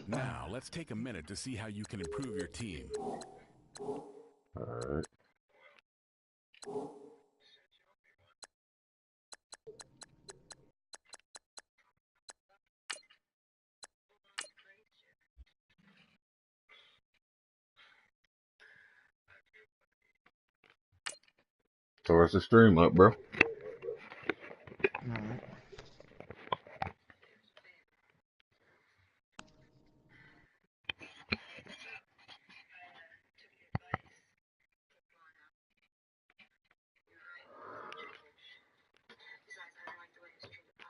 Now, let's take a minute to see how you can improve your team. Alright. Towards the stream up, bro. Alright.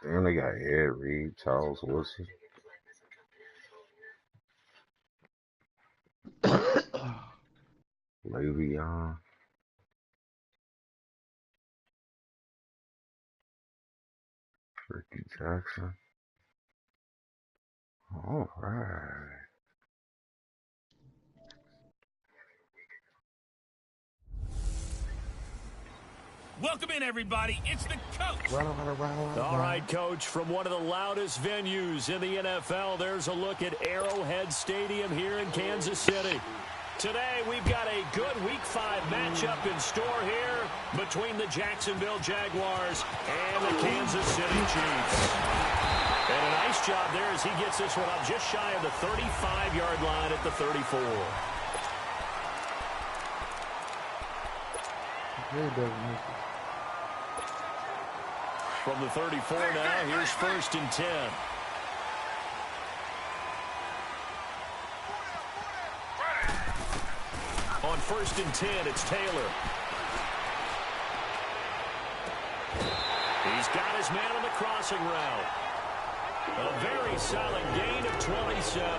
And they got Ed Reed, Charles Wilson. Le'Veon. Ricky Jackson. All right. Welcome in, everybody. It's the coach. All right, Coach, from one of the loudest venues in the NFL, there's a look at Arrowhead Stadium here in Kansas City. Today, we've got a good Week 5 matchup in store here between the Jacksonville Jaguars and the Kansas City Chiefs. And a nice job there as he gets this one up just shy of the 35-yard line at the 34. From the 34 now, here's 1st and 10. On 1st and 10, it's Taylor. He's got his man on the crossing route. A very solid gain of 27.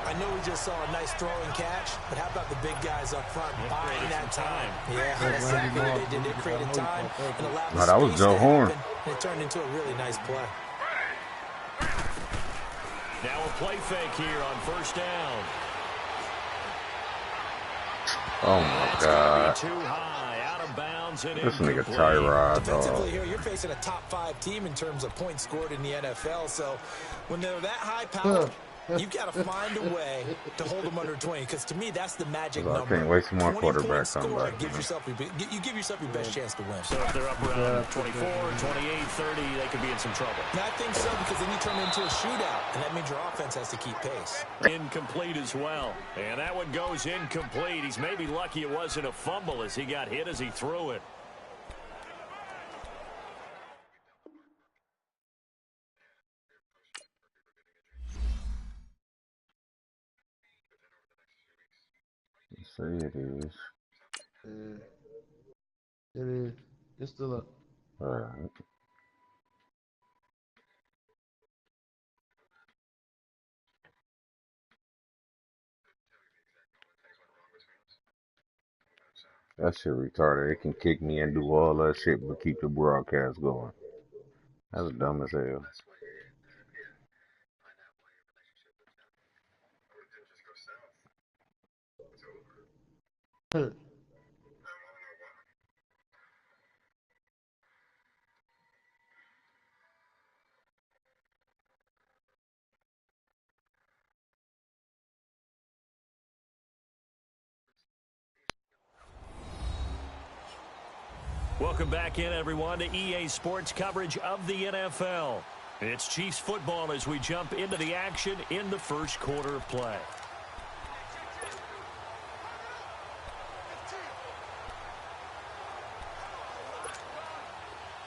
I know we just saw a nice throw and catch, but how about the big guys up front buying that time? Yeah, that's exactly what they did. They created time and allowed the that was Joe Horn. And it turned into a really nice play. Now a play fake here on 1st down. Oh my God. Too high, out of bounds, and This nigga Tyrod. Defensively here, you're facing a top 5 team in terms of points scored in the NFL. So when they're that high powered, you've got to find a way to hold them under 20. Because to me, that's the magic number. I can't wait some more quarterbacks come back. You give yourself your best chance to win. So if they're up around 24, 28, 30, they could be in some trouble. And I think so, because then you turn it into a shootout, and that means your offense has to keep pace. Incomplete as well. And that one goes incomplete. He's maybe lucky it wasn't a fumble as he got hit as he threw it. Say it is. It is. It's still up. All right. That shit retarded. It can kick me and do all that shit, but keep the broadcast going. That's dumb as hell. Welcome back in, everyone, to EA Sports coverage of the NFL. It's Chiefs football as we jump into the action in the first quarter of play.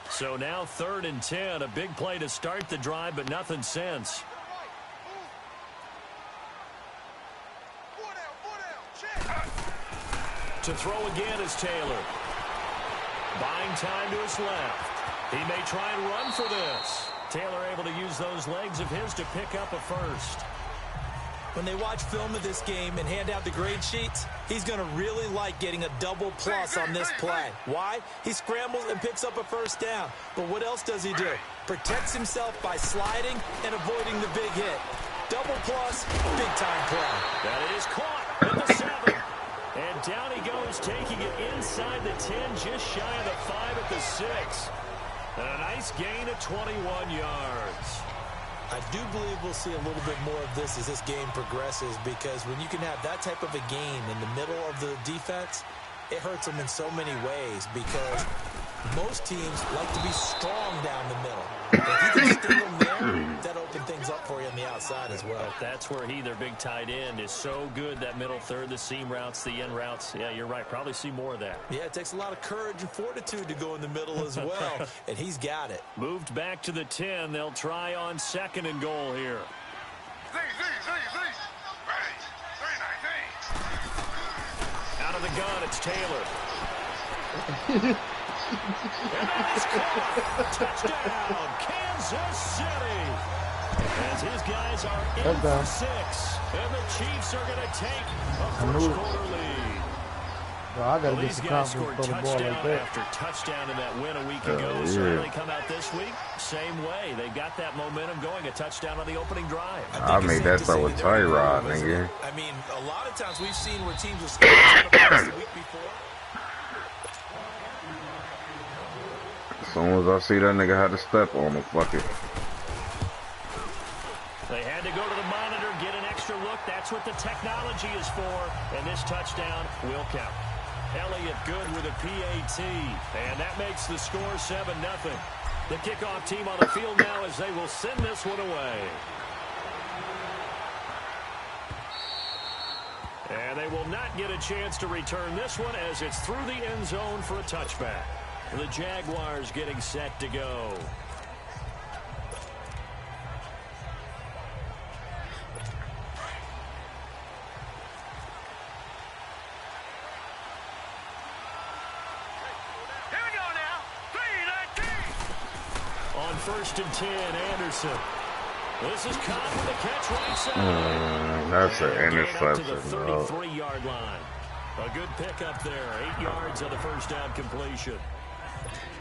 So now 3rd and 10, a big play to start the drive, but nothing since. To throw again is Taylor. Buying time to his left. He may try and run for this. Taylor able to use those legs of his to pick up a first. When they watch film of this game and hand out the grade sheets, he's going to really like getting a double plus on this play. Why? He scrambles and picks up a first down. But what else does he do? Protects himself by sliding and avoiding the big hit. Double plus, big time play. That is caught at the 7. And down he goes, taking it inside the 10, just shy of the 5 at the 6. And a nice gain of 21 yards. I do believe we'll see a little bit more of this as this game progresses, because when you can have that type of a gain in the middle of the defense, it hurts them in so many ways, because most teams like to be strong down the middle. And if you can sting them there, that opens things up for you on the outside as well. That's where their big tight end, is so good, that middle third, the seam routes, the end routes. Yeah, you're right. Probably see more of that. Yeah, it takes a lot of courage and fortitude to go in the middle as well, and he's got it. Moved back to the 10. They'll try on 2nd and goal here. Out of the gun, it's Taylor. And that is caught. Touchdown, Kansas City. As his guys are in for 6. And the Chiefs are going to take a first-quarter lead. Well, I got to get These some guys confidence scored for the ball like touchdown that. after touchdown in that win a week ago. So they come out this week, same way. They got that momentum going, a touchdown on the opening drive. I mean, that's what with Tyrod, nigga. I mean, a lot of times we've seen where teams will score the week before. As soon as I see that nigga had to step on him, fuck it. They had to go to the monitor, get an extra look. That's what the technology is for. And this touchdown will count. Elliott good with a PAT. And that makes the score 7-0. The kickoff team on the field now as they will send this one away. And they will not get a chance to return this one as it's through the end zone for a touchback. The Jaguars getting set to go. On 1st and 10, Anderson. This is caught with a catch right side. That's an Up to the interception, bro. 33-yard line. A good pickup there. 8 yards on the first down completion.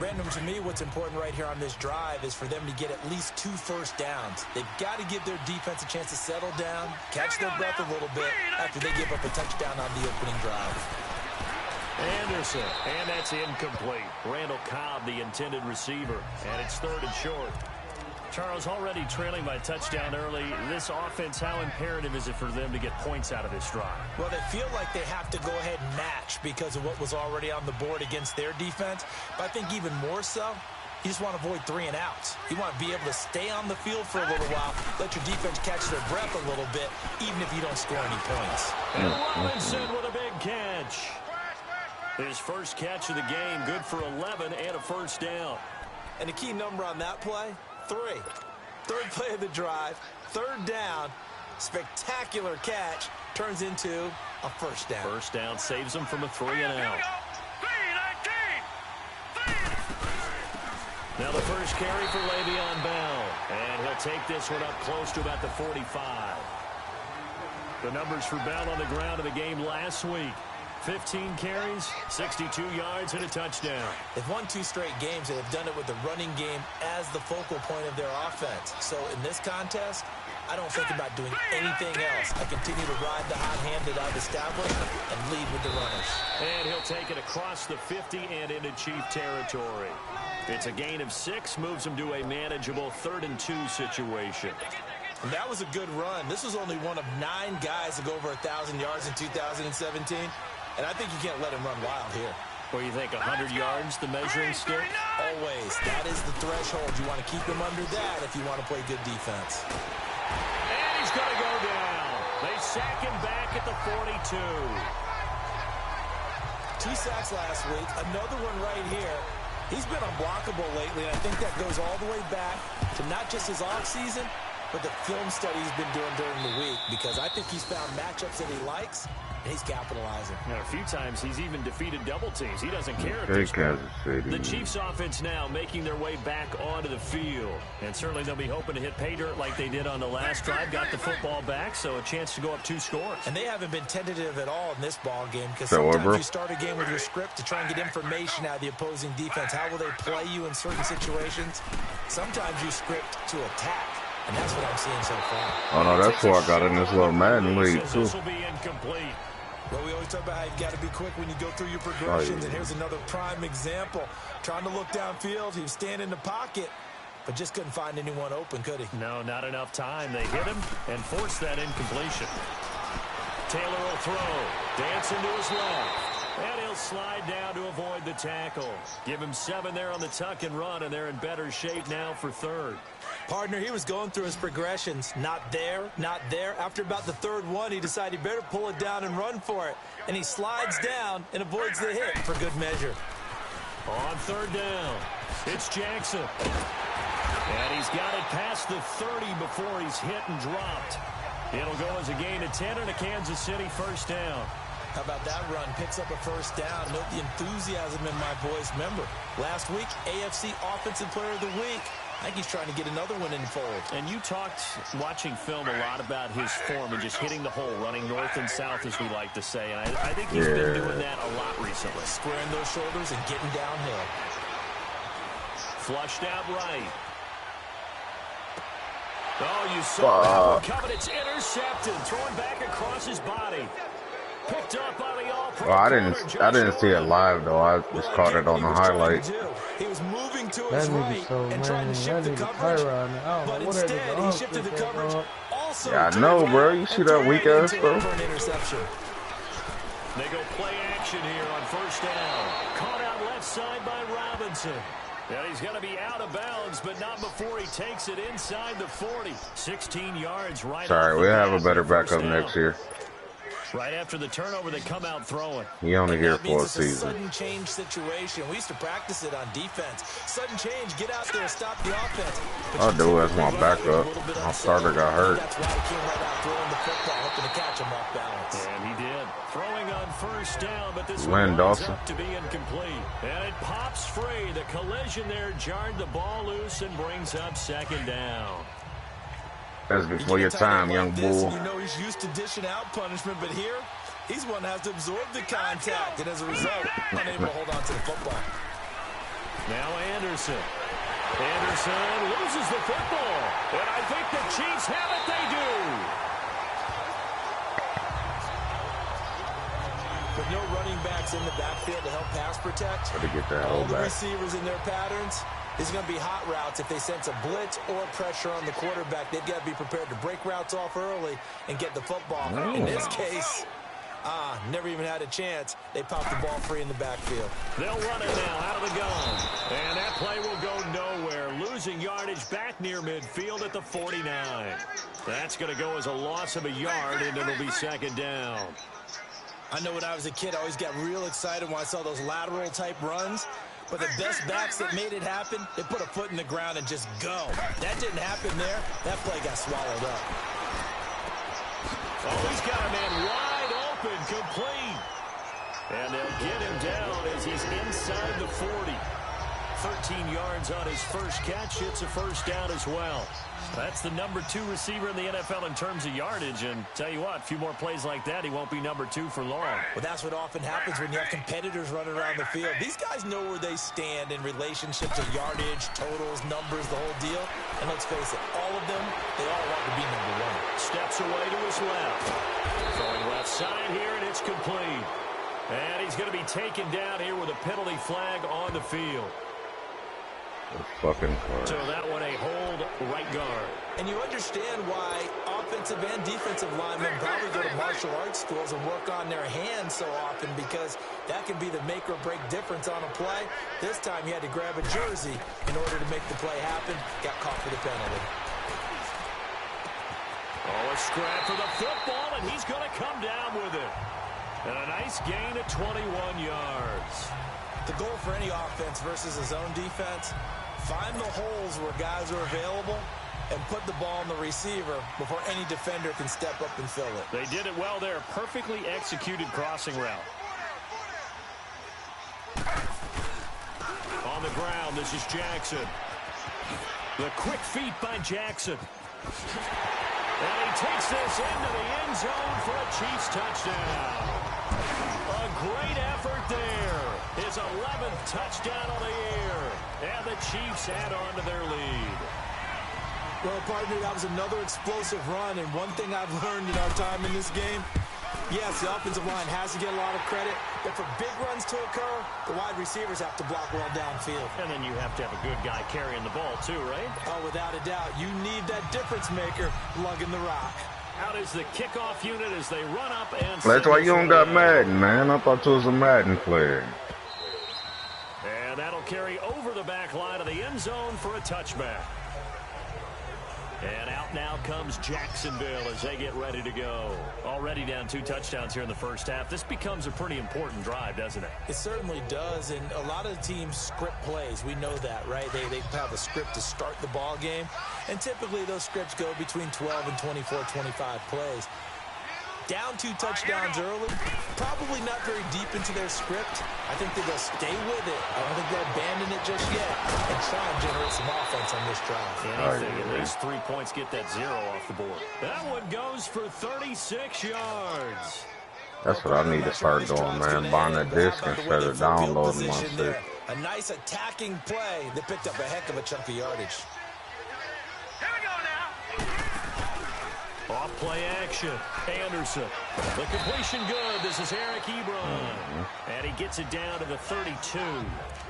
Random, to me, what's important right here on this drive is for them to get at least 2 first downs. They've got to give their defense a chance to settle down, catch their breath a little bit after they give up a touchdown on the opening drive. Anderson, and that's incomplete. Randall Cobb, the intended receiver, and it's 3rd and short. Charles, already trailing by touchdown early. This offense, how imperative is it for them to get points out of this drive? Well, they feel like they have to go ahead and match because of what was already on the board against their defense. But I think even more so, you just want to avoid 3 and outs. You want to be able to stay on the field for a little while, let your defense catch their breath a little bit, even if you don't score any points. And Robinson with a big catch. His first catch of the game, good for 11 and a first down. And the key number on that play, 3. 3rd play of the drive, 3rd down, spectacular catch, turns into a first down. First down saves them from a 3 and out. Now the first carry for Le'Veon Bell, and he'll take this one up close to about the 45. The numbers for Bell on the ground in the game last week. 15 carries, 62 yards, and a touchdown. They've won 2 straight games, and they've done it with the running game as the focal point of their offense. So in this contest, I don't think about doing anything else. I continue to ride the hot hand that I've established and lead with the runners. And he'll take it across the 50 and into Chief territory. It's a gain of 6, moves him to a manageable 3rd and 2 situation. And that was a good run. This was only one of 9 guys to go over 1,000 yards in 2017. And I think you can't let him run wild here. What do you think, 100 yards, the measuring stick? Always. That is the threshold. You want to keep him under that if you want to play good defense. And he's going to go down. They sack him back at the 42. 2 sacks last week. Another one right here. He's been unblockable lately, and I think that goes all the way back to not just his offseason, but the film study he's been doing during the week, because I think he's found matchups that he likes, and he's capitalizing. Now, a few times he's even defeated double teams. He doesn't care at Hey, this point. Kansas City. The Chiefs offense now making their way back onto the field. And certainly they'll be hoping to hit pay dirt like they did on the last drive. Got the football back, so a chance to go up 2 scores. And they haven't been tentative at all in this ball game, because So, sometimes bro? you start a game with your script to try and get information out of the opposing defense. How will they play you in certain situations? Sometimes you script to attack, and that's what I'm seeing so far. Oh, no, that's why I got in this little Madden league, too. This will be incomplete. Well, we always talk about how you've got to be quick when you go through your progressions, and here's another prime example. Trying to look downfield, he was standing in the pocket, but just couldn't find anyone open, could he? No, not enough time. They hit him and forced that incompletion. Taylor will throw. Dancing to his left. And he'll slide down to avoid the tackle. Give him 7 there on the tuck and run, and they're in better shape now for third. Partner, he was going through his progressions. Not there, not there. After about the third one, he decided he better pull it down and run for it. And he slides down and avoids the hit for good measure. On third down, it's Jackson. And he's got it past the 30 before he's hit and dropped. It'll go as a gain of 10 and a Kansas City first down. How about that run? Picks up a first down. Note the enthusiasm in my voice. Remember, last week, AFC Offensive Player of the Week. I think he's trying to get another one in the fold. And you talked, watching film, a lot about his form and just hitting the hole, running north and south, as we like to say. And I think he's been doing that a lot recently. Squaring those shoulders and getting downhill. Flushed out right. Oh, you saw that one coming. It's intercepted. Throwing back across his body. Picked up by the all-pro. Well, I didn't see it live though. I just caught it on the highlight. He was moving to his right and trying to shift the coverage, but instead he shifted the coverage. Also, yeah, I know, bro. You see that weak ass, bro? They go play action here on first down. Caught out left side by Robinson. And he's going to be out of bounds, but not before he takes it inside the 40. 16 yards right. Sorry, we'll have a better backup next year. Right after the turnover, they come out throwing. He only here for a season. It's a sudden change situation. We used to practice it on defense. Sudden change, get out there, stop the offense. I'll do it as my backup. My starter got hurt. That's why he came right out throwing the football, hoping to catch him off balance. And he did. Throwing on first down, but this one ends up to be incomplete. And it pops free. The collision there jarred the ball loose and brings up second down. That's before your time, young bull. You know he's used to dishing out punishment, but here, he's one that has to absorb the contact, and as a result, unable to hold on to the football. Now Anderson. Anderson loses the football, and I think the Chiefs have it. They do. With no running backs in the backfield to help pass protect, to get that all the back. receivers in their patterns, it's going to be hot routes. If they sense a blitz or pressure on the quarterback, they've got to be prepared to break routes off early and get the football. In this case, never even had a chance. They popped the ball free in the backfield. They'll run it now out of the gun. And that play will go nowhere. Losing yardage back near midfield at the 49. That's going to go as a loss of a yard, and it'll be second down. I know when I was a kid, I always got real excited when I saw those lateral-type runs. But the best backs that made it happen, they put a foot in the ground and just go. That didn't happen there. That play got swallowed up. Oh, he's got a man wide open, complete. And they'll get him down as he's inside the 40. 13 yards on his first catch. It's a first down as well. That's the number 2 receiver in the NFL in terms of yardage. And tell you what, a few more plays like that, he won't be number 2 for long. Well, that's what often happens when you have competitors running around the field. These guys know where they stand in relationship to yardage, totals, numbers, the whole deal. And let's face it, all of them, they all want to be number 1. Steps away to his left. Going left side here, and it's complete. And he's going to be taken down here with a penalty flag on the field. Fucking car. So that one a hold right guard. And you understand why offensive and defensive linemen probably go to martial arts schools and work on their hands so often, because that can be the make or break difference on a play. This time he had to grab a jersey in order to make the play happen. Got caught for the penalty. Oh, a scrap for the football, and he's going to come down with it. And a nice gain of 21 yards. The goal for any offense versus a zone defense, find the holes where guys are available and put the ball on the receiver before any defender can step up and fill it. They did it well there. Perfectly executed crossing route. On the ground, this is Jackson. The quick feet by Jackson. And he takes this into the end zone for a Chiefs touchdown. A great effort there. His 11th touchdown of the year. And the Chiefs add on to their lead. Well, partner, that was another explosive run. And one thing I've learned in our time in this game, Yes, the offensive line has to get a lot of credit, but for big runs to occur, the wide receivers have to block well downfield. And then you have to have a good guy carrying the ball too, right? Oh, without a doubt. You need that difference maker lugging the rock. Out is the kickoff unit as they run up and... That's why you don't got Madden, man. I thought you was a Madden player. And that'll carry over the back line of the end zone for a touchback. And out now comes Jacksonville as they get ready to go. Already down 2 touchdowns here in the first half. This becomes a pretty important drive, doesn't it? It certainly does, and a lot of the teams script plays. We know that, right? They have a script to start the ball game, and typically those scripts go between 12 and 24, 25 plays. Down 2 touchdowns early, probably not very deep into their script. I think they'll stay with it. I don't think they'll abandon it just yet and try and generate some offense on this drive. Anything, at least 3 points, get that 0 off the board. That one goes for 36 yards. That's what I need to start doing, man. Buying a disc instead of downloading my shit. A nice attacking play that picked up a heck of a chunk of yardage. Off play action. Anderson. The completion good. This is Eric Ebron. And he gets it down to the 32.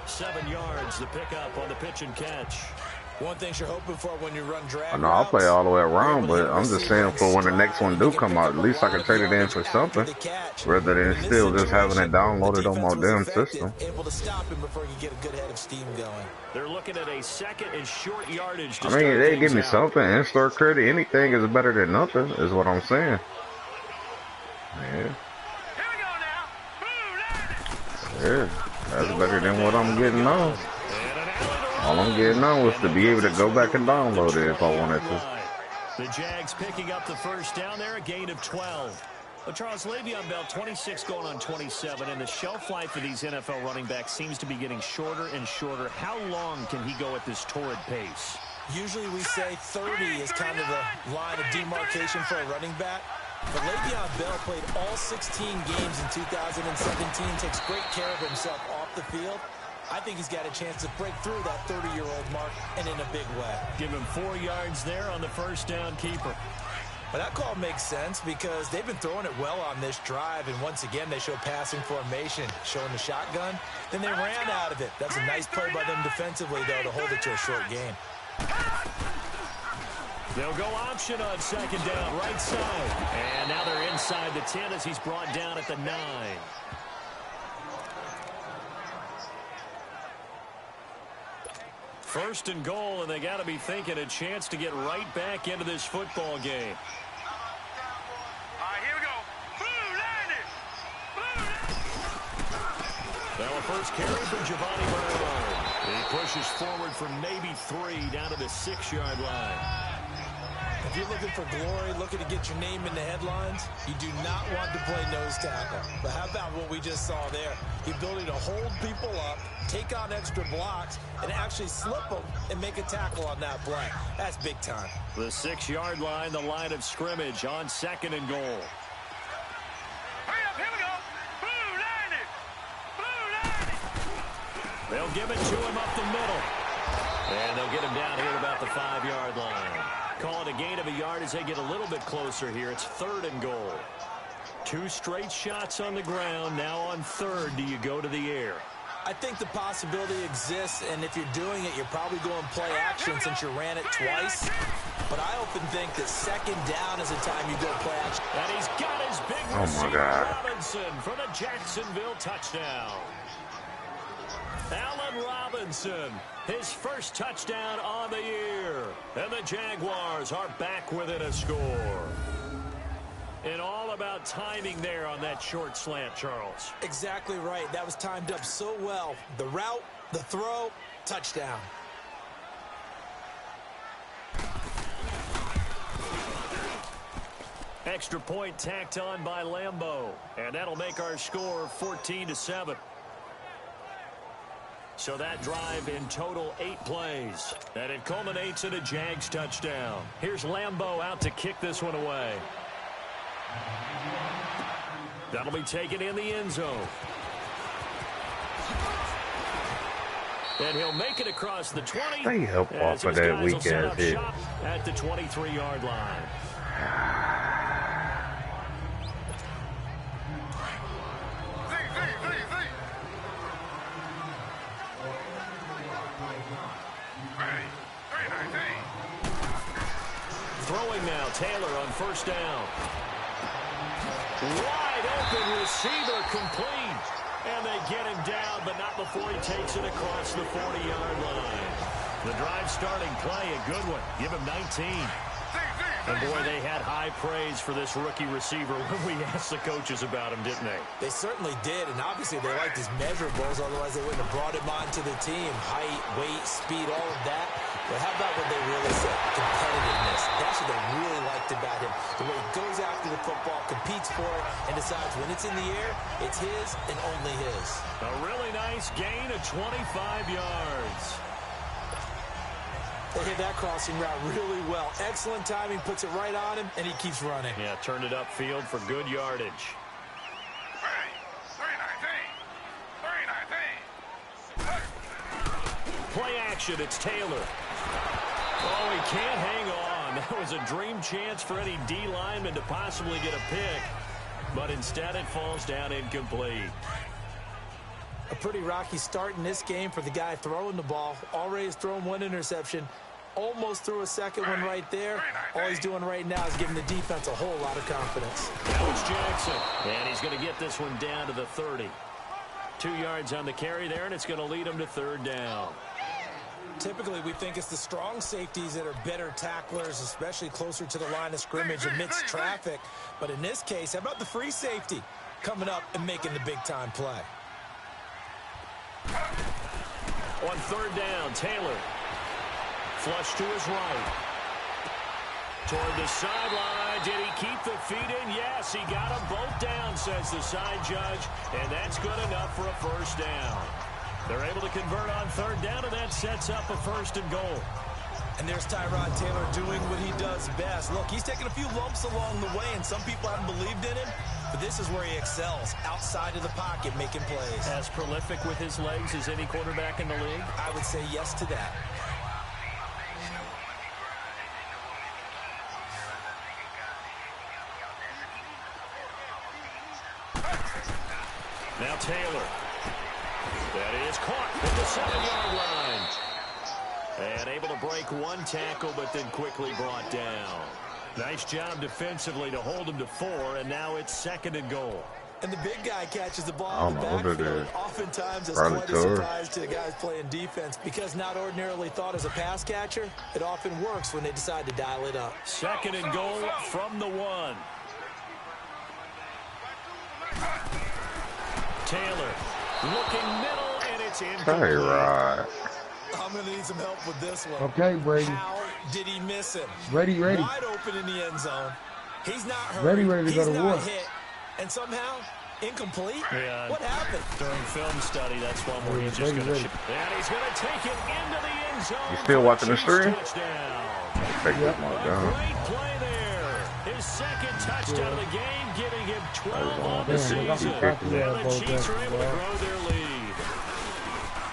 7 yards, the pickup on the pitch and catch. One thing you're hoping for when you run drag I know I'll play all the way around, but I'm just saying for when the next one do come out, at least I can trade it in for something, rather than still just having it downloaded on my damn system. Able to stop him before you get a good head of steam going. They're looking at a second and short yardage. I mean, they give me something, in-store credit, anything is better than nothing, is what I'm saying. Yeah. Yeah, that's better than what I'm getting now. All I'm getting now was to be able to go back and download it if I wanted to. The Jags picking up the first down there, a gain of 12. Well, Charles, Le'Veon Bell, 26 going on 27, and the shelf life of these NFL running backs seems to be getting shorter and shorter. How long can he go at this torrid pace? Usually we say 30 is kind of the line of demarcation for a running back. But Le'Veon Bell played all 16 games in 2017, takes great care of himself off the field. I think he's got a chance to break through that 30-year-old mark, and in a big way. Give him 4 yards there on the first down keeper. But that call makes sense because they've been throwing it well on this drive, and once again they show passing formation, showing the shotgun. Then they ran out of it. That's a nice play by them defensively, though, to hold it to a short game. They'll go option on second down, right side. And now they're inside the 10 as he's brought down at the 9. First and goal, and they got to be thinking a chance to get right back into this football game. Here we go. Now a first carry from Giovanni Bernard. He pushes forward for maybe 3 down to the 6-yard line. If you're looking for glory, looking to get your name in the headlines, you do not want to play nose tackle. But how about what we just saw there? The ability to hold people up, take on extra blocks, and actually slip them and make a tackle on that play. That's big time. The 6-yard line, the line of scrimmage on second and goal. Hurry up, here we go. Blue 90. They'll give it to him up the middle. And they'll get him down here at about the 5-yard line. Call it a gain of a yard as they get a little bit closer here. It's 3rd and goal. 2 straight shots on the ground. Now on 3rd, do you go to the air? I think the possibility exists, and if you're doing it, you're probably going play action since you ran it twice. But I often think that second down is the time you go play action. And he's got his big receiver, Robinson, for the Jacksonville touchdown. Allen Robinson, his first touchdown on the year. And the Jaguars are back within a score. And all about timing there on that short slant, Charles. Exactly right. That was timed up so well. The route, the throw, touchdown. Extra point tacked on by Lambeau. And that'll make our score 14-7. So that drive in total 8 plays. And it culminates in a Jags touchdown. Here's Lambeau out to kick this one away. That'll be taken in the end zone. And he'll make it across the 20. They help off of that weekend hit. At the 23-yard line. Throwing now, Taylor on first down. Wide open receiver complete. And they get him down, but not before he takes it across the 40-yard line. The drive starting play, a good one. Give him 19. And boy, they had high praise for this rookie receiver when we asked the coaches about him, didn't they? They certainly did, and obviously they liked his measurables, otherwise they wouldn't have brought him onto the team. Height, weight, speed, all of that. But how about what they really said? Competitiveness. That's what they really liked about him. The way he goes after the football, competes for it, and decides when it's in the air, it's his and only his. A really nice gain of 25 yards. They hit that crossing route really well. Excellent timing, puts it right on him, and he keeps running. Yeah, turned it upfield for good yardage. Play action, it's Taylor. Oh, he can't hang on. That was a dream chance for any D lineman to possibly get a pick. But instead it falls down incomplete. A pretty rocky start in this game for the guy throwing the ball. Already has thrown one interception. Almost threw a second one right there. All he's doing right now is giving the defense a whole lot of confidence. Now it's Jackson. And he's going to get this one down to the 30. 2 yards on the carry there, and it's going to lead him to third down. Typically, we think it's the strong safeties that are better tacklers, especially closer to the line of scrimmage amidst traffic. But in this case, how about the free safety coming up and making the big-time play? On third down, Taylor. Flush to his right. Toward the sideline. Did he keep the feet in? Yes, he got them both down, says the side judge. And that's good enough for a first down. They're able to convert on third down, and that sets up a first and goal. And there's Tyrod Taylor doing what he does best. Look, he's taken a few lumps along the way, and some people haven't believed in him. But this is where he excels, outside of the pocket, making plays. As prolific with his legs as any quarterback in the league? I would say yes to that. Now Taylor. That is caught at the 7-yard line. And able to break one tackle, but then quickly brought down. Nice job defensively to hold him to 4, and now it's second and goal. And the big guy catches the ball in the backfield. Oftentimes, it's Probably quite a surprise to the guys playing defense because not ordinarily thought as a pass catcher, it often works when they decide to dial it up. Second and goal from the 1. Taylor looking middle, and it's incomplete. Hey, right. I'm going to need some help with this one. Okay, Brady. How did he miss him? Ready. Wide open in the end zone. He's not hurt. Ready to go to war. Hit. And somehow, incomplete? Yeah. What happened? During film study, that's one where he's just going to shoot. And he's going to take it into the end zone. You still watching the stream? Take Yep. my A gun. great play there. His second touchdown of the game, giving him 12 on the season. Now the Chiefs are able to grow their lead.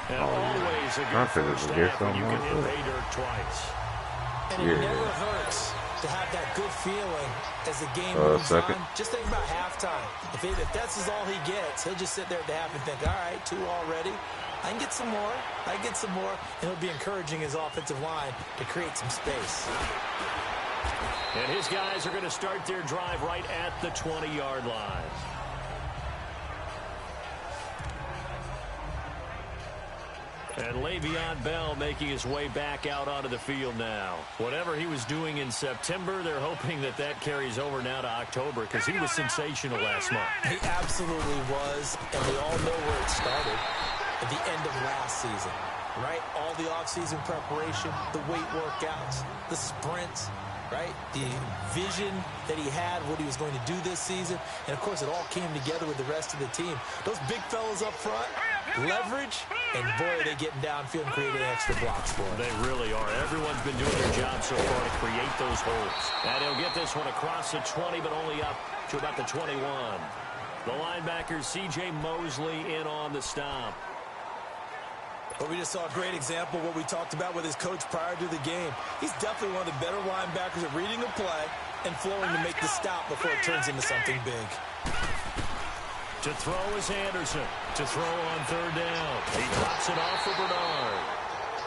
And always a good first half when you can hit pay dirt twice. And it never hurts to have that good feeling as the game moves on. Just think about halftime. If that's all he gets, he'll just sit there at the half and think, all right, 2 already. I can get some more. And he'll be encouraging his offensive line to create some space. And his guys are going to start their drive right at the 20-yard line. And Le'Veon Bell making his way back out onto the field now. Whatever he was doing in September, they're hoping that carries over now to October because he was sensational last month. He absolutely was, and we all know where it started at the end of last season, right? All the offseason preparation, the weight workouts, the sprints, right? The vision that he had, what he was going to do this season. And, of course, it all came together with the rest of the team. Those big fellas up front, leverage, and, boy, are they getting downfield and creating extra blocks for him. They really are. Everyone's been doing their job so far to create those holes. And he'll get this one across the 20, but only up to about the 21. The linebacker, C.J. Mosley, in on the stop. But we just saw a great example of what we talked about with his coach prior to the game. He's definitely one of the better linebackers at reading a play and flowing to make the stop before it turns into something big. To throw is Anderson. To throw on third down. He drops it off for Bernard.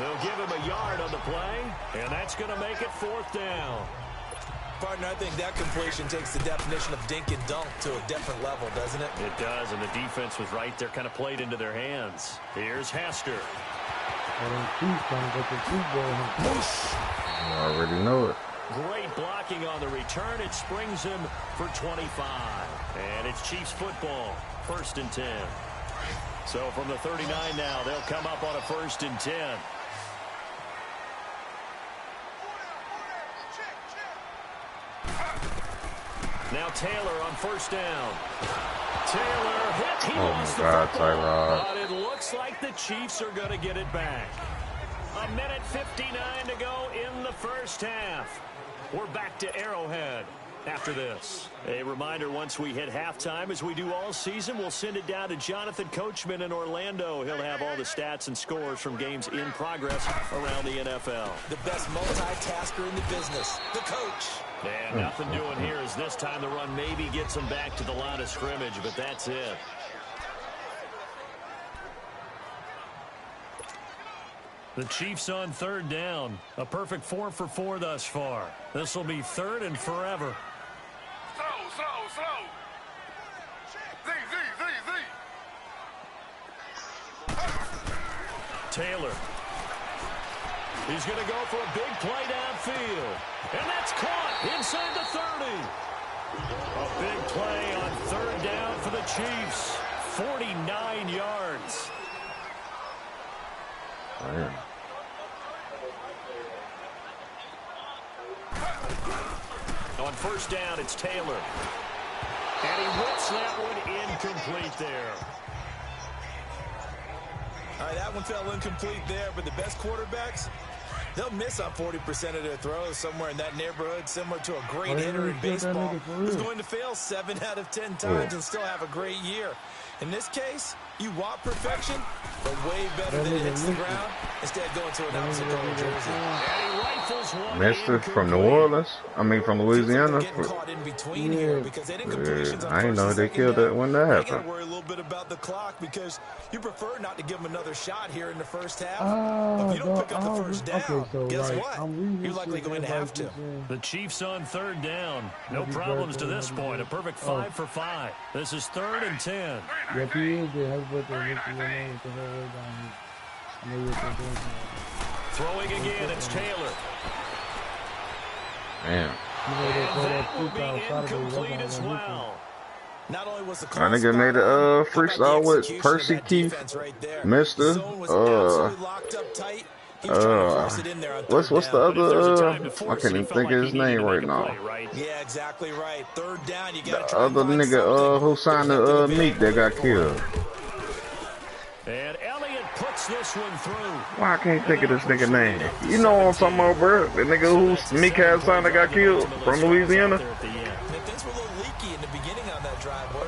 They'll give him a yard on the play, and that's going to make it 4th down. Partner, I think that completion takes the definition of dink and dunk to a different level, doesn't it? It does, and the defense was right there, kind of played into their hands. Here's Hester. I already know it. Great blocking on the return. It springs him for 25. And it's Chiefs football, 1st and 10. So from the 39 now, they'll come up on a 1st and 10. Now Taylor on 1st down. Taylor hit. He lost the football, but it looks like the Chiefs are going to get it back. 1:59 to go in the 1st half. We're back to Arrowhead after this. A reminder, once we hit halftime, as we do all season, we'll send it down to Jonathan Coachman in Orlando. He'll have all the stats and scores from games in progress around the NFL. The best multitasker in the business, the coach. And nothing doing here as this time the run maybe gets them back to the line of scrimmage, but that's it. The Chiefs on 3rd down. A perfect 4 for 4 thus far. This will be 3rd and forever. Slow. Taylor. He's going to go for a big play downfield. And that's caught inside the 30. A big play on 3rd down for the Chiefs. 49 yards. Man. On 1st down, it's Taylor. And he whips that one incomplete there. All right, that one fell incomplete there, but the best quarterbacks, they'll miss on 40% of their throws, somewhere in that neighborhood, similar to a great hitter in baseball who's going to fail 7 out of 10 times and still have a great year. In this case, you want perfection, but way better than it hits the ground, instead going to an opposite color jersey. And he rifles one. Mister from New Orleans? I mean, from Louisiana? Getting caught in between here because they didn't completions on I didn't 1st know and they 2nd killed down. that when that You got to happened. worry a little bit about the clock because you prefer not to give them another shot here in the 1st half. Oh, If you don't pick up the 1st down, okay, so guess like, what? You're likely going to have to. The Chiefs on 3rd down. No problems to this point. A perfect 5 for 5. This is 3rd and 10. Yep, he is there. Happy birthday, Nicky. Your name with the whole way down here. I know you're doing Throwing again, it's Taylor. Man. You know they throw that That will freak be out Saturday. incomplete That's as how well. Not only was the I nigga made a freestyle with Percy Keith, Mister. What's the other? I can't even think of his name right now. Yeah, exactly right. 3rd down, you got The to try other nigga who signed the Meek that got killed. And Elliott puts this one through. Why I can't think of this nigga name? You know what I'm talking about, bro? The nigga who Meek had signed that got killed from Louisiana. Things were a little leaky in the beginning on that drive. How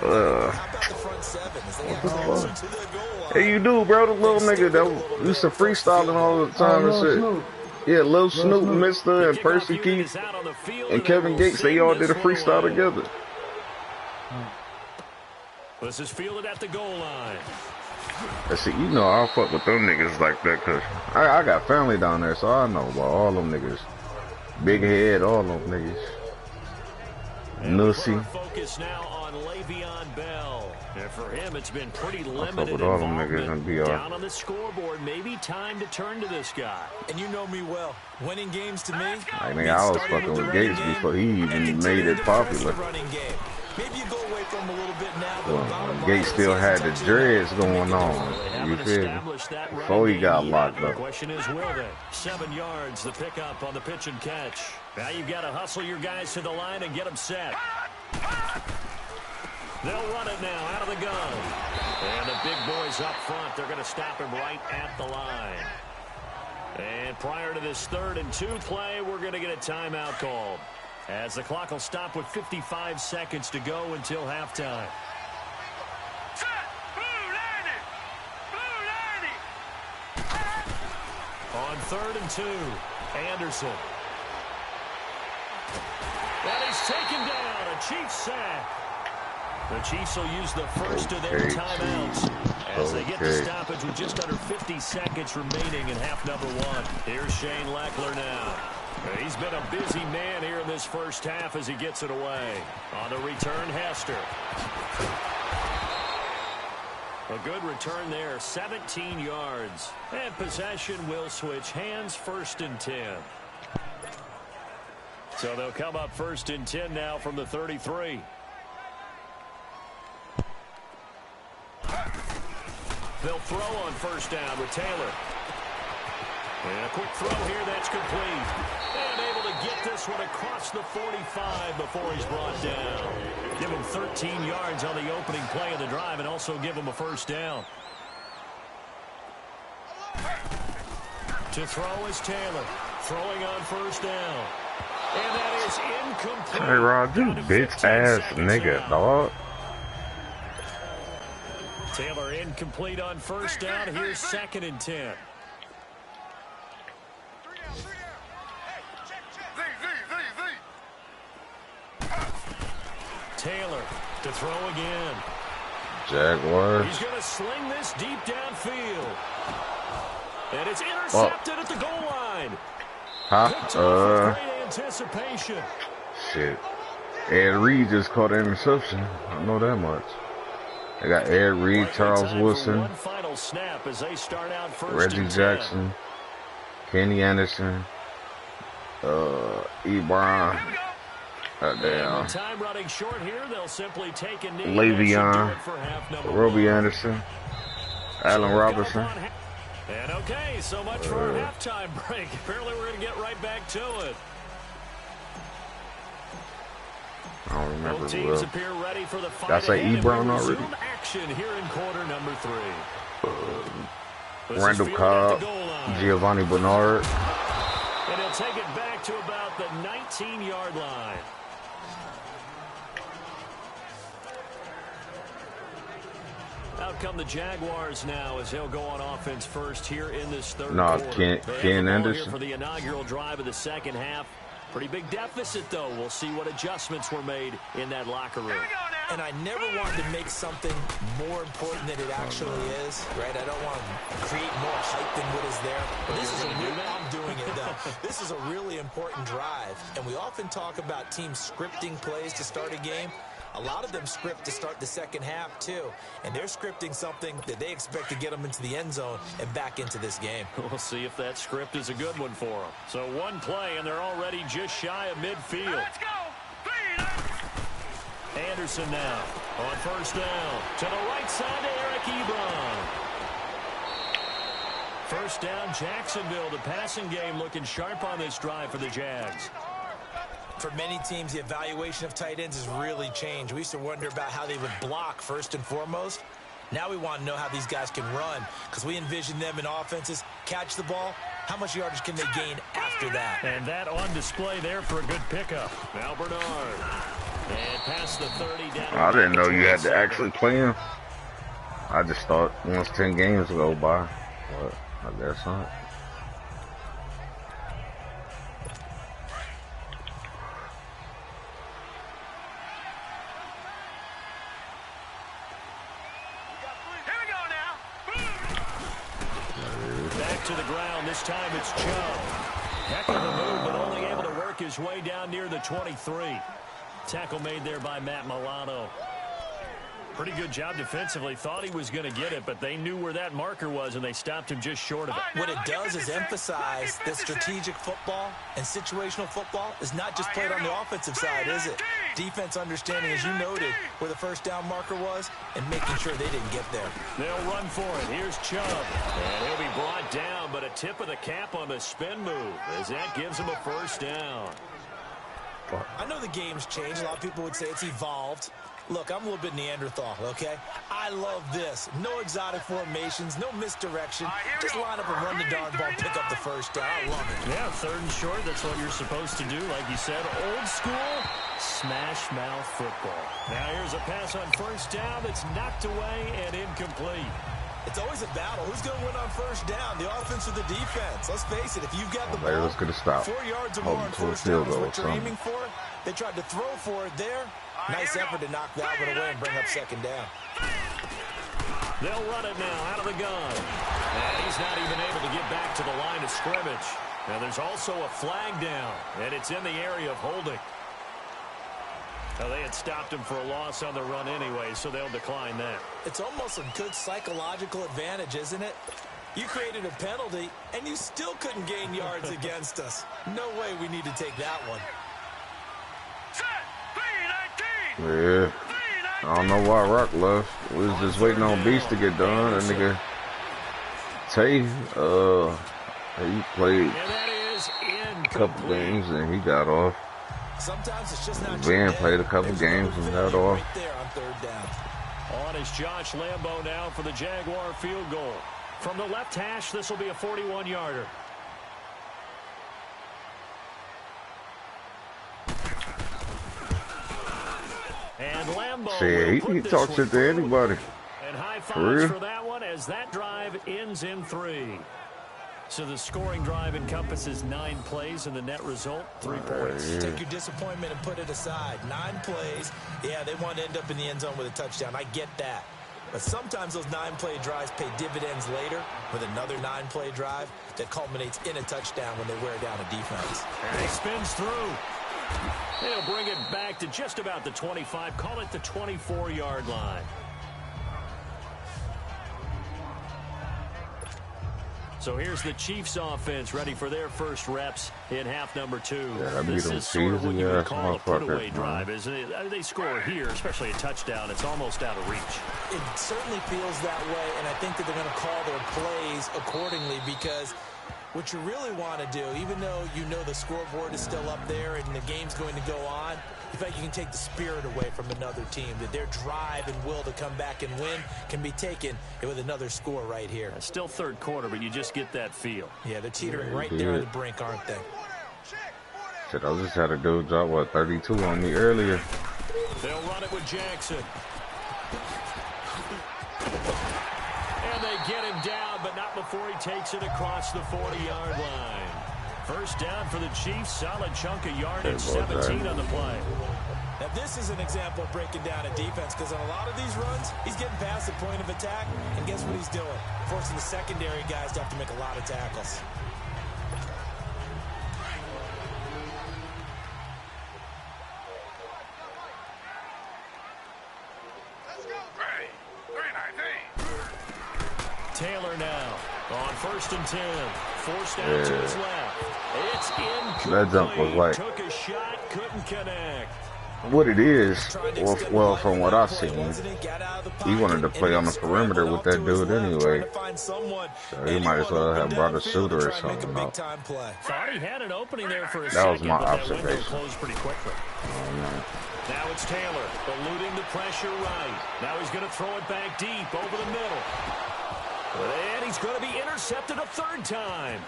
about the front 7 as they get closer to their goal line? Hey, you do, bro. The little nigga that used to freestyling all the time and shit. Yeah, Lil Snoop, Mister, and Percy Keith, and Kevin Gates, they all did a freestyle together. This is fielded at the goal line. I see, you know, I'll fuck with them niggas like that, cause I got family down there, so I know about all them niggas. Big head, all them niggas. Nussy. Focus now on Le'Veon Bell. And for him, it's been pretty limited with all them niggas and be down on the scoreboard. Maybe time to turn to this guy. And you know me well. Winning games to me. I mean, I was fucking with Gates before he even made it popular. Maybe you go away from a little bit now, but Well, Gates still had the dreads going on. You feel me? Before he got locked up. Question is, will they? 7 yards, the pickup on the pitch and catch. Now you've got to hustle your guys to the line and get them set. They'll run it now out of the gun. And the big boys up front, they're going to stop him right at the line. And prior to this 3rd and 2 play, we're going to get a timeout called, as the clock will stop with 55 seconds to go until halftime. On 3rd and 2, Anderson. And he's taken down. A Chiefs sack. The Chiefs will use the first of their timeouts As they get the stoppage with just under 50 seconds remaining in half number one. Here's Shane Leckler now. He's been a busy man here in this first half as he gets it away. On the return, Hester. A good return there, 17 yards. And possession will switch hands, 1st and 10. So they'll come up 1st and 10 now from the 33. They'll throw on 1st down with Taylor. And a quick throw here, that's complete. And able to get this one across the 45 before he's brought down. Give him 13 yards on the opening play of the drive and also give him a 1st down. To throw is Taylor. Throwing on 1st down. And that is incomplete. Hey, Rod, you bitch-ass nigga, dog. Taylor incomplete on 1st down. Here's 2nd and 10. Taylor to throw again. Jaguars. He's going to sling this deep downfield. And it's intercepted at the goal line. Great anticipation. Shit. Ed Reed just caught an interception. I know that much. They got Ed Reed, Charles Woodson, snap as they start out Reggie Jackson, Kenny Anderson, Ebron. Damn. Time running short here. They'll simply take a knee. Le'Veon, Robbie Anderson, Allen Robinson. And okay, so much for our halftime break. Apparently we're going to get right back to it. I don't remember. Both teams appear ready for the fight. Did I say Ebron already? Action here in quarter number 3. Randall Cobb, Giovanni Bernard. And he'll take it back to about the 19-yard line. Out come the Jaguars now as they'll go on offense first here in this third quarter. Ken Anderson. For the inaugural drive of the second half. Pretty big deficit, though. We'll see what adjustments were made in that locker room. And I never wanted to make something more important than it actually is, right? I don't want to create more hype than what is there. But this is I'm doing it, though. This is a really important drive. And we often talk about teams scripting plays to start a game. A lot of them script to start the second half, too. And they're scripting something that they expect to get them into the end zone and back into this game. We'll see if that script is a good one for them. So one play, and they're already just shy of midfield. Let's go! Anderson now on 1st down. To the right side to Eric Ebron. 1st down, Jacksonville. The passing game looking sharp on this drive for the Jags. For many teams, the evaluation of tight ends has really changed. We used to wonder about how they would block first and foremost. Now we want to know how these guys can run because we envision them in offenses, catch the ball. How much yardage can they gain after that? And that on display there for a good pickup. Now Bernard. And past the 30 down. I didn't know you had to actually play him. I just thought once 10 games go by. But I guess not. To the ground. This time it's Chubb. Heck of a move, but only able to work his way down near the 23. Tackle made there by Matt Milano. Pretty good job defensively. Thought he was going to get it, but they knew where that marker was, and they stopped him just short of it. What it does is emphasize that strategic football and situational football is not just played on the offensive side, is it? Defense understanding, as you noted, where the 1st down marker was and making sure they didn't get there. They'll run for it. Here's Chubb. And he'll be brought down, but a tip of the cap on the spin move as that gives him a 1st down. I know the game's changed. A lot of people would say it's evolved. Look, I'm a little bit Neanderthal, okay? I love this. No exotic formations, no misdirection. Just line up and run the darn ball, pick up the 1st down. I love it. Yeah, 3rd and short, that's what you're supposed to do. Like you said, old school, smash mouth football. Now here's a pass on 1st down that's knocked away and incomplete. It's always a battle. Who's going to win on 1st down, the offense or the defense? Let's face it, if you've got the ball, 4 yards or more on 1st down is what you're aiming for. They tried to throw for it there. Nice effort to knock that one away and bring up 2nd down. They'll run it now out of the gun. And he's not even able to get back to the line of scrimmage. And there's also a flag down, and it's in the area of holding. Now, they had stopped him for a loss on the run anyway, so they'll decline that. It's almost a good psychological advantage, isn't it? You created a penalty, and you still couldn't gain yards against us. No way we need to take that one. Yeah. I don't know why Rock left. We was just waiting on Beast to get done. That nigga Tay, he played a couple games and he got off. Sometimes it's just not Van played a couple games and got off. Right there on third down. On is Josh Lambo now for the Jaguar field goal. From the left hash, this will be a 41-yarder. And Lambo Shit, he talks shit to anybody. And high fives for that one as that drive ends in 3. So the scoring drive encompasses 9 plays, and the net result, 3 points. Yeah. Take your disappointment and put it aside. 9 plays. Yeah, they want to end up in the end zone with a touchdown. I get that. But sometimes those 9-play drives pay dividends later with another 9-play drive that culminates in a touchdown when they wear down a defense. And he spins through. He'll bring it back to just about the 25. Call it the 24-yard line. So here's the Chiefs offense ready for their first reps in half number 2. Yeah, this is sort of what you would call a put-away drive, isn't it? They score here, especially a touchdown. It's almost out of reach. It certainly feels that way, and I think that they're going to call their plays accordingly because what you really want to do, even though you know the scoreboard is still up there and the game's going to go on, in fact, you can take the spirit away from another team, that their drive and will to come back and win can be taken with another score right here. Still third quarter, but you just get that feel. Yeah, they're teetering right there on the brink, aren't they? Shit, I just had a dude drop, what, 32 on me earlier. They'll run it with Jackson. And they get him down, but not before he takes it across the 40-yard line. First down for the Chiefs. Solid chunk of yardage, 17 on the play. Now, this is an example of breaking down a defense because on a lot of these runs, he's getting past the point of attack, and guess what he's doing? Forcing the secondary guys to have to make a lot of tackles. Taylor now on 1st and 10. Forced out to his left. It's incomplete. That jump was like, took a shot, couldn't connect. What it is, well, from what I've seen, he wanted to play on the perimeter with that dude anyway. So he might as well have brought a shooter or something out. Thought he had an opening there for a That was second, my but observation. that window closed pretty quickly. Now it's Taylor eluding the pressure right. Now he's going to throw it back deep over the middle. And he's going to be intercepted a 3rd time.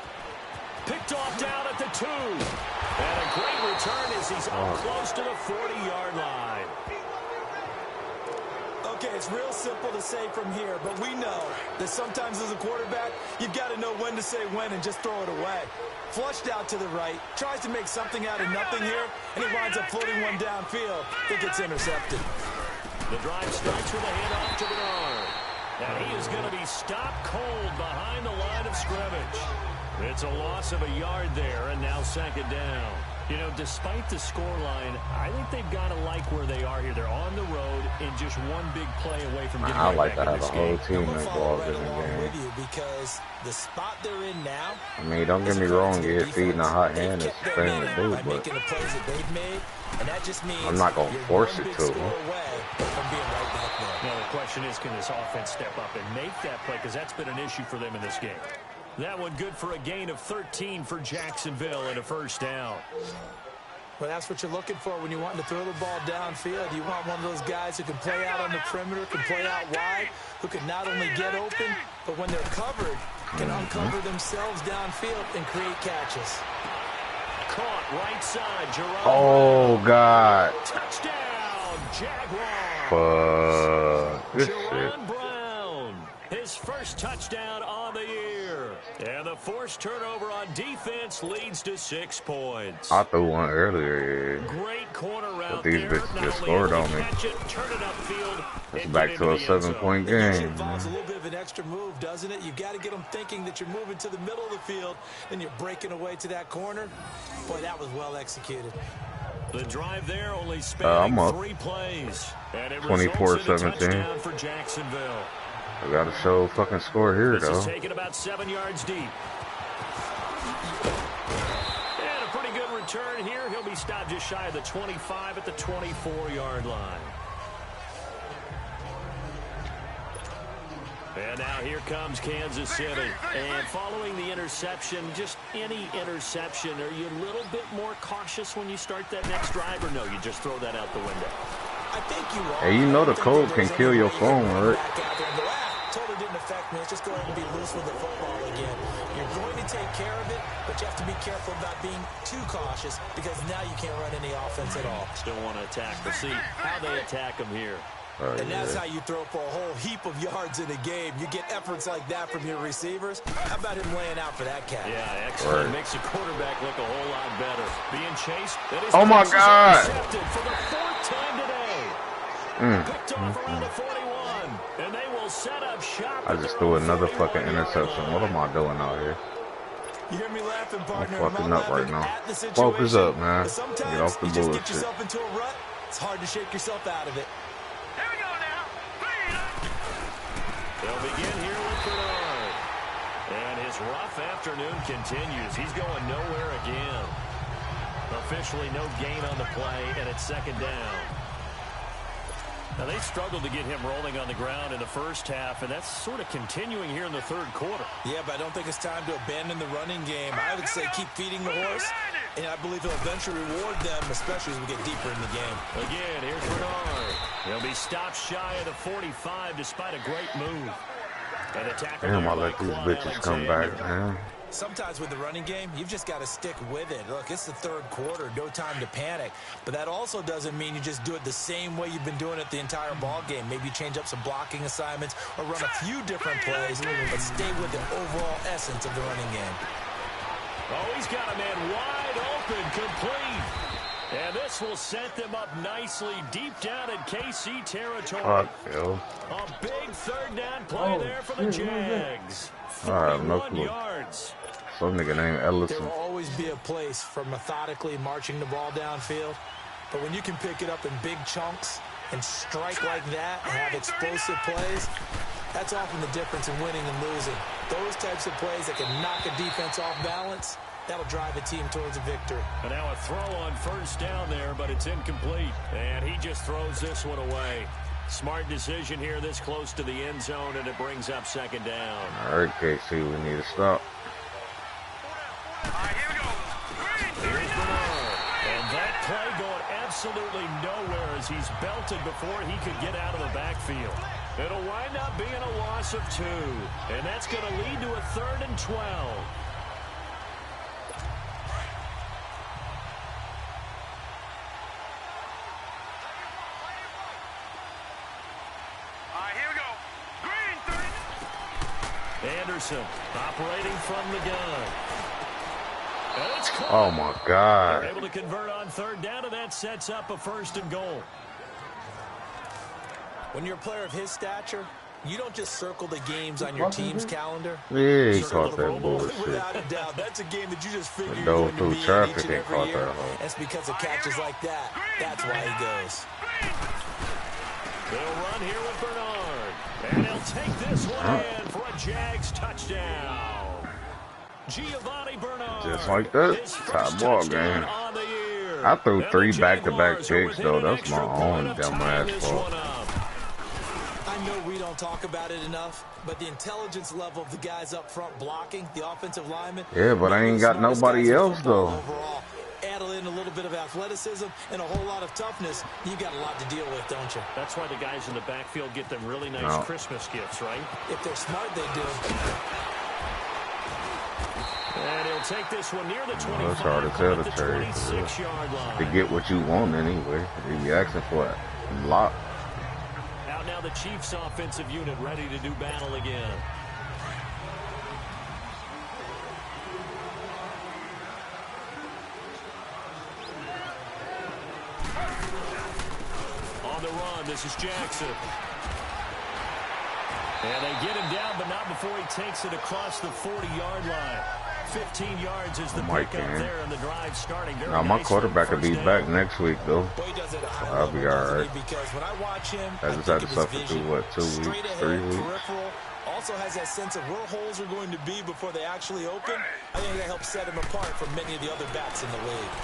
Picked off down at the 2. And a great return as he's up close to the 40-yard line. Okay, it's real simple to say from here, but we know that sometimes as a quarterback, you've got to know when to say when and just throw it away. Flushed out to the right, tries to make something out of nothing here, and he winds up floating one downfield that gets intercepted. The drive starts with a handoff to Bernard. Now he is going to be stopped cold behind the line of scrimmage. It's a loss of a yard there, and now 2nd down. You know, despite the scoreline, I think they've got to like where they are here. They're on the road in just one big play away from getting I right like to back in have this a whole game. team involved in the game. With you because the spot they're in now, I mean, don't get me wrong, get hit in a hot hand is the thing to do, but making the plays that they've made, and that just means I'm not going to force it to them. From being right back there. Now the question is, can this offense step up and make that play? Because that's been an issue for them in this game. That one good for a gain of 13 for Jacksonville and a 1st down. Well, that's what you're looking for when you want to throw the ball downfield. You want one of those guys who can play out on the perimeter, can play out wide, who can not only get open, but when they're covered, can uncover themselves downfield and create catches. Caught right side, Jerome. Oh, God. Touchdown, Jaguars. Fuck. This shit. Jerome Brown, his first touchdown on the year. And the forced turnover on defense leads to 6 points. I threw one earlier, yeah. Great corner route But these there. bitches Not just only scored able on to me. catch it, turn it upfield, It's and back get to into a the end 7-point It usually game. involves a little bit of an extra move, doesn't it? You got to get them thinking that you're moving to the middle of the field and you're breaking away to that corner. Boy, that was well executed. The drive there only spanning I'm up 3 plays. And it 24-17. touchdown for Jacksonville. I got to show fucking score here, This though. is taken about 7 yards deep. And a pretty good return here. He'll be stopped just shy of the 25 at the 24-yard line. And now here comes Kansas City. And following the interception, just any interception, are you a little bit more cautious when you start that next drive, or no, you just throw that out the window? I think you are. Hey, you know the code can kill your phone, right? Totally didn't affect me. Let's just go ahead and be loose with the football again. You're going to take care of it, but you have to be careful about being too cautious because now you can't run any offense at all. Still want to attack. We'll see how they attack them here. And that's how you throw for a whole heap of yards in a game. You get efforts like that from your receivers. How about him laying out for that cat? Yeah, excellent. Makes the quarterback look a whole lot better. Being chased. Oh, my God. For the 4th time today. Picked off around the 41. And they will set up shop. I just threw another fucking interception. What am I doing out here? You hear me laughing, partner? I'm fucking up right now. Focus up, man. Get off the you just get bullshit. yourself into a rut. It's hard to shake yourself out of it. They'll begin here with Bernard. And his rough afternoon continues. He's going nowhere again. Officially no gain on the play, and it's 2nd down. Now, they struggled to get him rolling on the ground in the first half, and that's sort of continuing here in the 3rd quarter. Yeah, but I don't think it's time to abandon the running game. I would say keep feeding the horse, and I believe he'll eventually reward them, especially as we get deeper in the game. Again, here's Bernard. He'll be stopped shy of the 45 despite a great move. And the tackle. Damn, I let these bitches come back, man. Sometimes with the running game, you've just got to stick with it. Look, it's the 3rd quarter, no time to panic. But that also doesn't mean you just do it the same way you've been doing it the entire ball game. Maybe you change up some blocking assignments or run a few different plays, but stay with the overall essence of the running game. Oh, he's got a man wide open, complete. And this will set them up nicely deep down in KC territory. Fuck, yo. A big 3rd down play there for the Jags. I have no 41 clue. yards. Some nigga named There Ellison. will always be a place for methodically marching the ball downfield. But when you can pick it up in big chunks and strike like that and have explosive plays, that's often the difference in winning and losing. Those types of plays that can knock a defense off balance, that'll drive a team towards a victory. And now a throw on 1st down there, but it's incomplete. And he just throws this one away. Smart decision here this close to the end zone, and it brings up 2nd down. All right, KC, we need to stop. Here's Bernard. And that play going absolutely nowhere as he's belted before he could get out of the backfield. It'll wind up being a loss of 2. And that's going to lead to a 3rd and 12. Anderson operating from the gun. And it's caught. Oh, my God. They're able to convert on 3rd down, and that sets up a 1st and goal. When you're a player of his stature, you don't just circle the games on your team's calendar. Yeah, he Circle caught the that Pro Bowl. bullshit. Without a doubt, that's a game that you just figure you're Dove going to through be in traffic each and and every caught year. that hoe. It's because of catches like that. That's why he goes. They'll run here with Bernard. And he'll take this one in for a Jags touchdown. Giovanni Bernard. Just like that, top ball game. I threw 3 back-to-back picks, though. That's my own dumbass fault. I know we don't talk about it enough, but the intelligence level of the guys up front blocking, the offensive linemen. Yeah, but I ain't got nobody else, though. Overall, add in a little bit of athleticism and a whole lot of toughness, you got a lot to deal with, don't you? That's why the guys in the backfield get them really nice Christmas gifts, right? If they're smart, they do. And he'll take this one near the 25. Well, it's hard to tell the Terry. 26-yard line. To get what you want anyway. If you asking for a lot. Out now the Chiefs offensive unit ready to do battle again. On the run, this is Jackson. And they get him down, but not before he takes it across the 40-yard line. 15 yards is the pickup there, and the drive starting. Now, my quarterback will be back next week, though. Boy, he does it at a high I'll be level, all right. because when I watch him, I just had to suffer through, what, 2 weeks, 3 weeks? Peripheral, also has that sense of where holes are going to be before they actually open. I think that helps set him apart from many of the other backs in the league.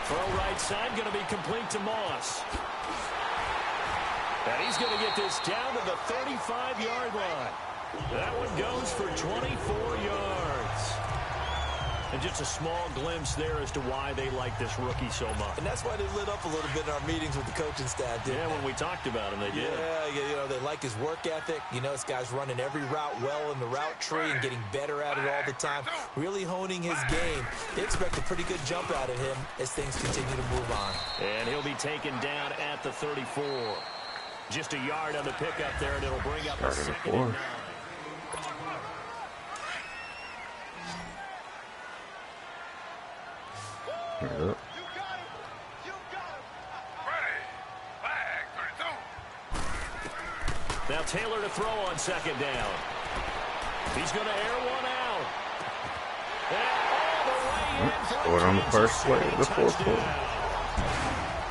Throw right side, going to be complete to Moss. And he's going to get this down to the 35-yard line. That one goes for 24 yards. And just a small glimpse there as to why they like this rookie so much. And that's why they lit up a little bit in our meetings with the coaching staff, didn't they? When we talked about him, they did. Yeah, you know, they like his work ethic. You know, this guy's running every route well in the route tree and getting better at it all the time, really honing his game. They expect a pretty good jump out of him as things continue to move on. And he'll be taken down at the 34. Just a yard on the pickup there, and it'll bring up a second and 9. Yep. Now Taylor to throw on second down. He's going to air one out. And all the way in for Scored on the first play of the fourth quarter.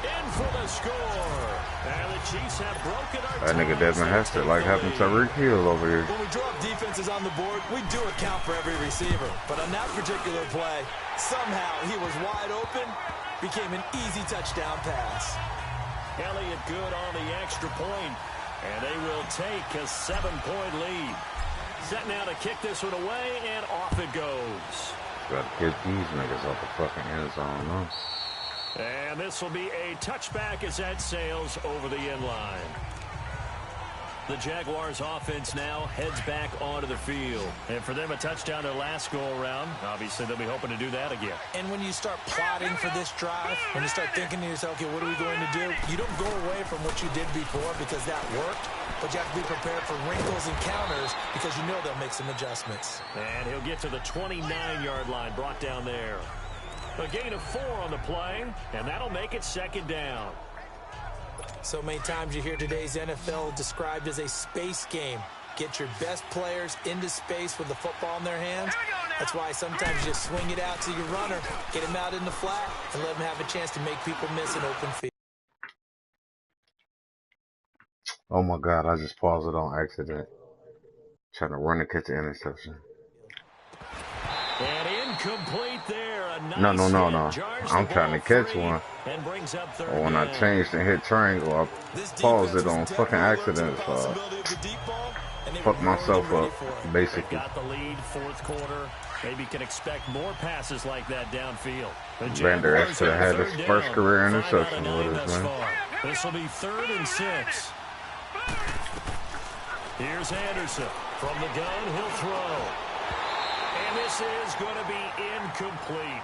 In for the score. And the Chiefs have broken our That nigga Desmond Hester like having Tyreek Hill over here. When we draw up defenses on the board, we do account for every receiver. But on that particular play, somehow he was wide open, became an easy touchdown pass. Elliott good on the extra point, and they will take a 7-point lead. Set now to kick this one away, and off it goes. Gotta get these niggas off the fucking end zone, huh? And this will be a touchback as that sails over the end line. The Jaguars offense now heads back onto the field. And for them, a touchdown their last go-around. Obviously, they'll be hoping to do that again. And when you start plotting for this drive, when you start thinking to yourself, okay, what are we going to do? You don't go away from what you did before because that worked, but you have to be prepared for wrinkles and counters because you know they'll make some adjustments. And he'll get to the 29-yard line, brought down there. A gain of 4 on the play, and that'll make it second down. So many times you hear today's NFL described as a space game. Get your best players into space with the football in their hands. That's why sometimes you just swing it out to your runner, get him out in the flat, and let him have a chance to make people miss an open field. Oh my God, I just paused it on accident. Trying to run and catch the interception. And incomplete there. Nice No. I'm trying to catch one. And brings up third Or when I changed and hit triangle, I paused it on fucking accident. So fuck myself up, basically. Got the lead, fourth quarter. Maybe can expect more passes like that downfield. Vander Esch could have had his first career interception with us, man. This will be 3rd and 6. Here's Anderson. From the gun, he'll throw. And this is going to be incomplete.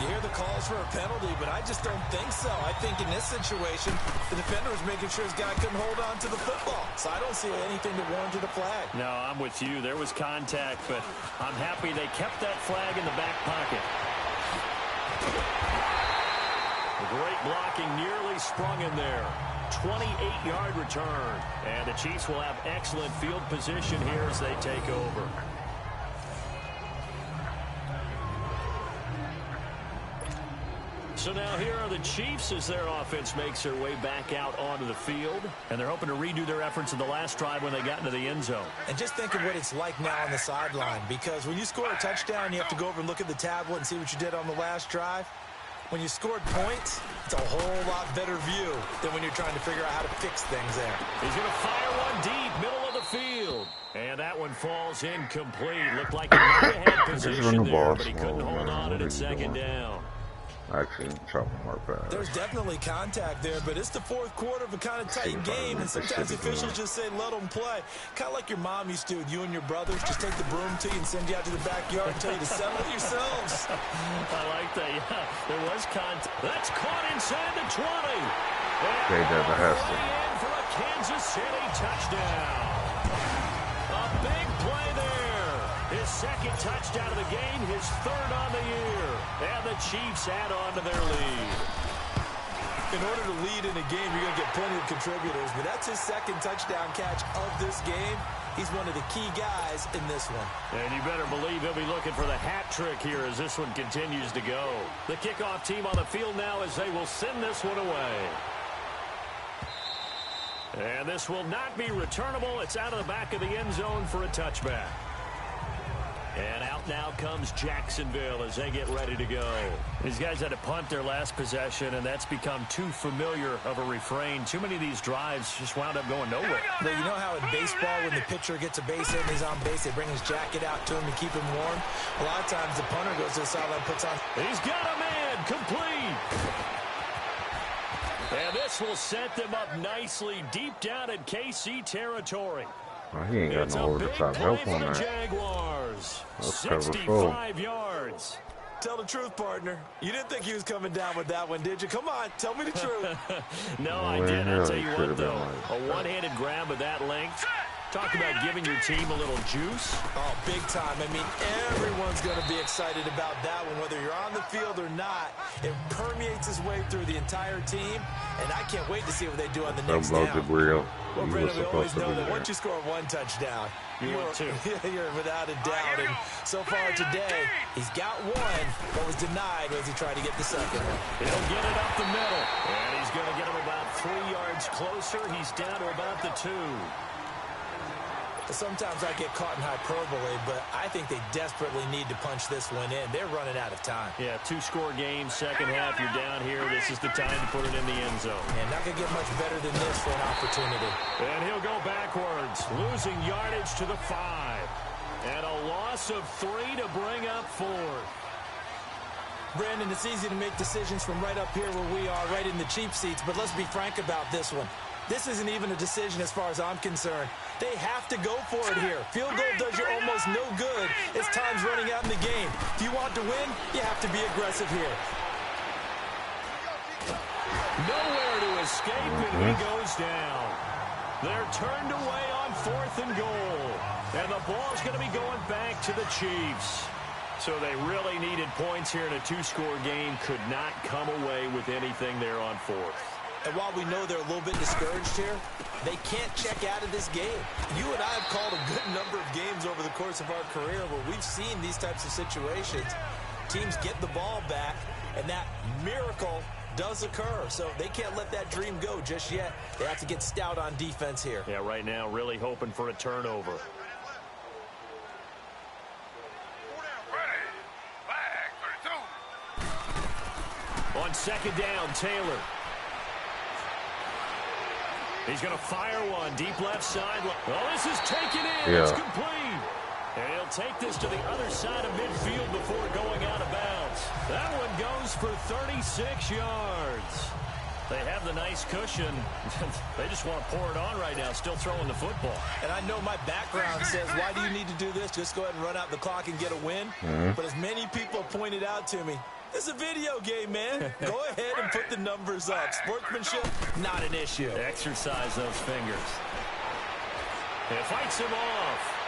You hear the calls for a penalty, but I just don't think so. I think in this situation, the defender was making sure his guy couldn't hold on to the football. So I don't see anything that warranted a flag. No, I'm with you. There was contact, but I'm happy they kept that flag in the back pocket. Great blocking, nearly sprung in there. 28-yard return. And the Chiefs will have excellent field position here as they take over. So now here are the Chiefs as their offense makes their way back out onto the field. And they're hoping to redo their efforts in the last drive when they got into the end zone. And just think of what it's like now on the sideline. Because when you score a touchdown, you have to go over and look at the tablet and see what you did on the last drive. When you scored points, it's a whole lot better view than when you're trying to figure out how to fix things there. He's going to fire one deep, middle of the field. And that one falls incomplete. Looked like he might have had position there, but he couldn't hold on at second down. Actually, chopping more pass. There's definitely contact there, but it's the fourth quarter of a kind of tight game, and sometimes officials just say, let them play. Kind of like your mom used to with you and your brothers. Just take the broom to you and send you out to the backyard and tell you to settle it yourselves. I like that, yeah. There was contact. That's caught inside the 20. Okay, Devin Hester. In for a Kansas City touchdown. A big play there. His second touchdown of the game, his 3rd on the year. And the Chiefs add on to their lead. In order to lead in a game, you're going to get plenty of contributors, but that's his second touchdown catch of this game. He's one of the key guys in this one. And you better believe he'll be looking for the hat trick here as this one continues to go. The kickoff team on the field now as they will send this one away. And this will not be returnable. It's out of the back of the end zone for a touchback. And out now comes Jacksonville as they get ready to go. These guys had to punt their last possession, and that's become too familiar of a refrain. Too many of these drives just wound up going nowhere. But you know how in baseball, when the pitcher gets a base hit and he's on base, they bring his jacket out to him to keep him warm? A lot of times the punter goes to the sideline, puts on... He's got a man, complete. And this will set them up nicely deep down in KC territory. Oh, he ain't got no over-the-top help on that. Jaguars. That's 65 yards. Tell the truth, partner. You didn't think he was coming down with that one, did you? Come on, tell me the truth. No, I didn't. I'll tell you what, though. A one-handed grab of that length. Talk about giving your team a little juice. Oh, big time. I mean, everyone's going to be excited about that one, whether you're on the field or not. It permeates its way through the entire team, and I can't wait to see what they do on the next down. Well, Brandon, we always know that once you score one touchdown, you're without a doubt. And so far today, he's got one, but was denied as he tried to get the second one. He'll get it up the middle, and he's going to get him about 3 yards closer. He's down to about the 2. Sometimes I get caught in hyperbole, but I think they desperately need to punch this one in. They're running out of time. Yeah, 2-score game, second half, you're down here. This is the time to put it in the end zone. And not going to get much better than this for an opportunity. And he'll go backwards, losing yardage to the 5. And a loss of 3 to bring up 4. Brandon, it's easy to make decisions from right up here where we are, right in the cheap seats, but let's be frank about this one. This isn't even a decision as far as I'm concerned. They have to go for it here. Field goal does you almost no good as time's running out in the game. If you want to win, you have to be aggressive here. Nowhere to escape, and he goes down. They're turned away on 4th and goal. And the ball's going to be going back to the Chiefs. So they really needed points here in a 2-score game. Could not come away with anything there on 4th. And while we know they're a little bit discouraged here, they can't check out of this game. You and I have called a good number of games over the course of our career where we've seen these types of situations. Teams get the ball back, and that miracle does occur. So they can't let that dream go just yet. They have to get stout on defense here. Yeah, right now really hoping for a turnover. On second down, Taylor. He's going to fire one deep left side. Oh, this is taken in. Yeah. It's complete. And he'll take this to the other side of midfield before going out of bounds. That one goes for 36 yards. They have the nice cushion. They just want to pour it on right now, still throwing the football. And I know my background says, why do you need to do this? Just go ahead and run out the clock and get a win. But as many people pointed out to me, this is a video game, man. Go ahead and put the numbers up. Sportsmanship, not an issue. Exercise those fingers. It fights him off.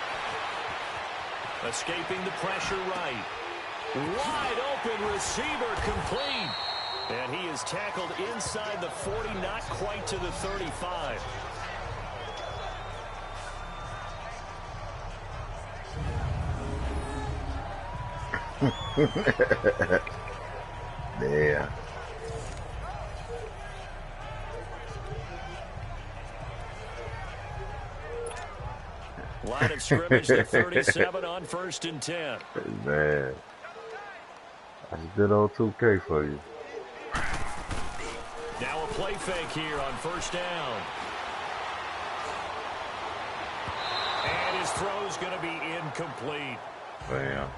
Escaping the pressure right. Wide open receiver complete. And he is tackled inside the 40, not quite to the 35. Yeah. Line of scrimmage at 37 on 1st and 10. Man. That's good old 2K for you. Now a play fake here on 1st down. And his throw's going to be incomplete. Bam.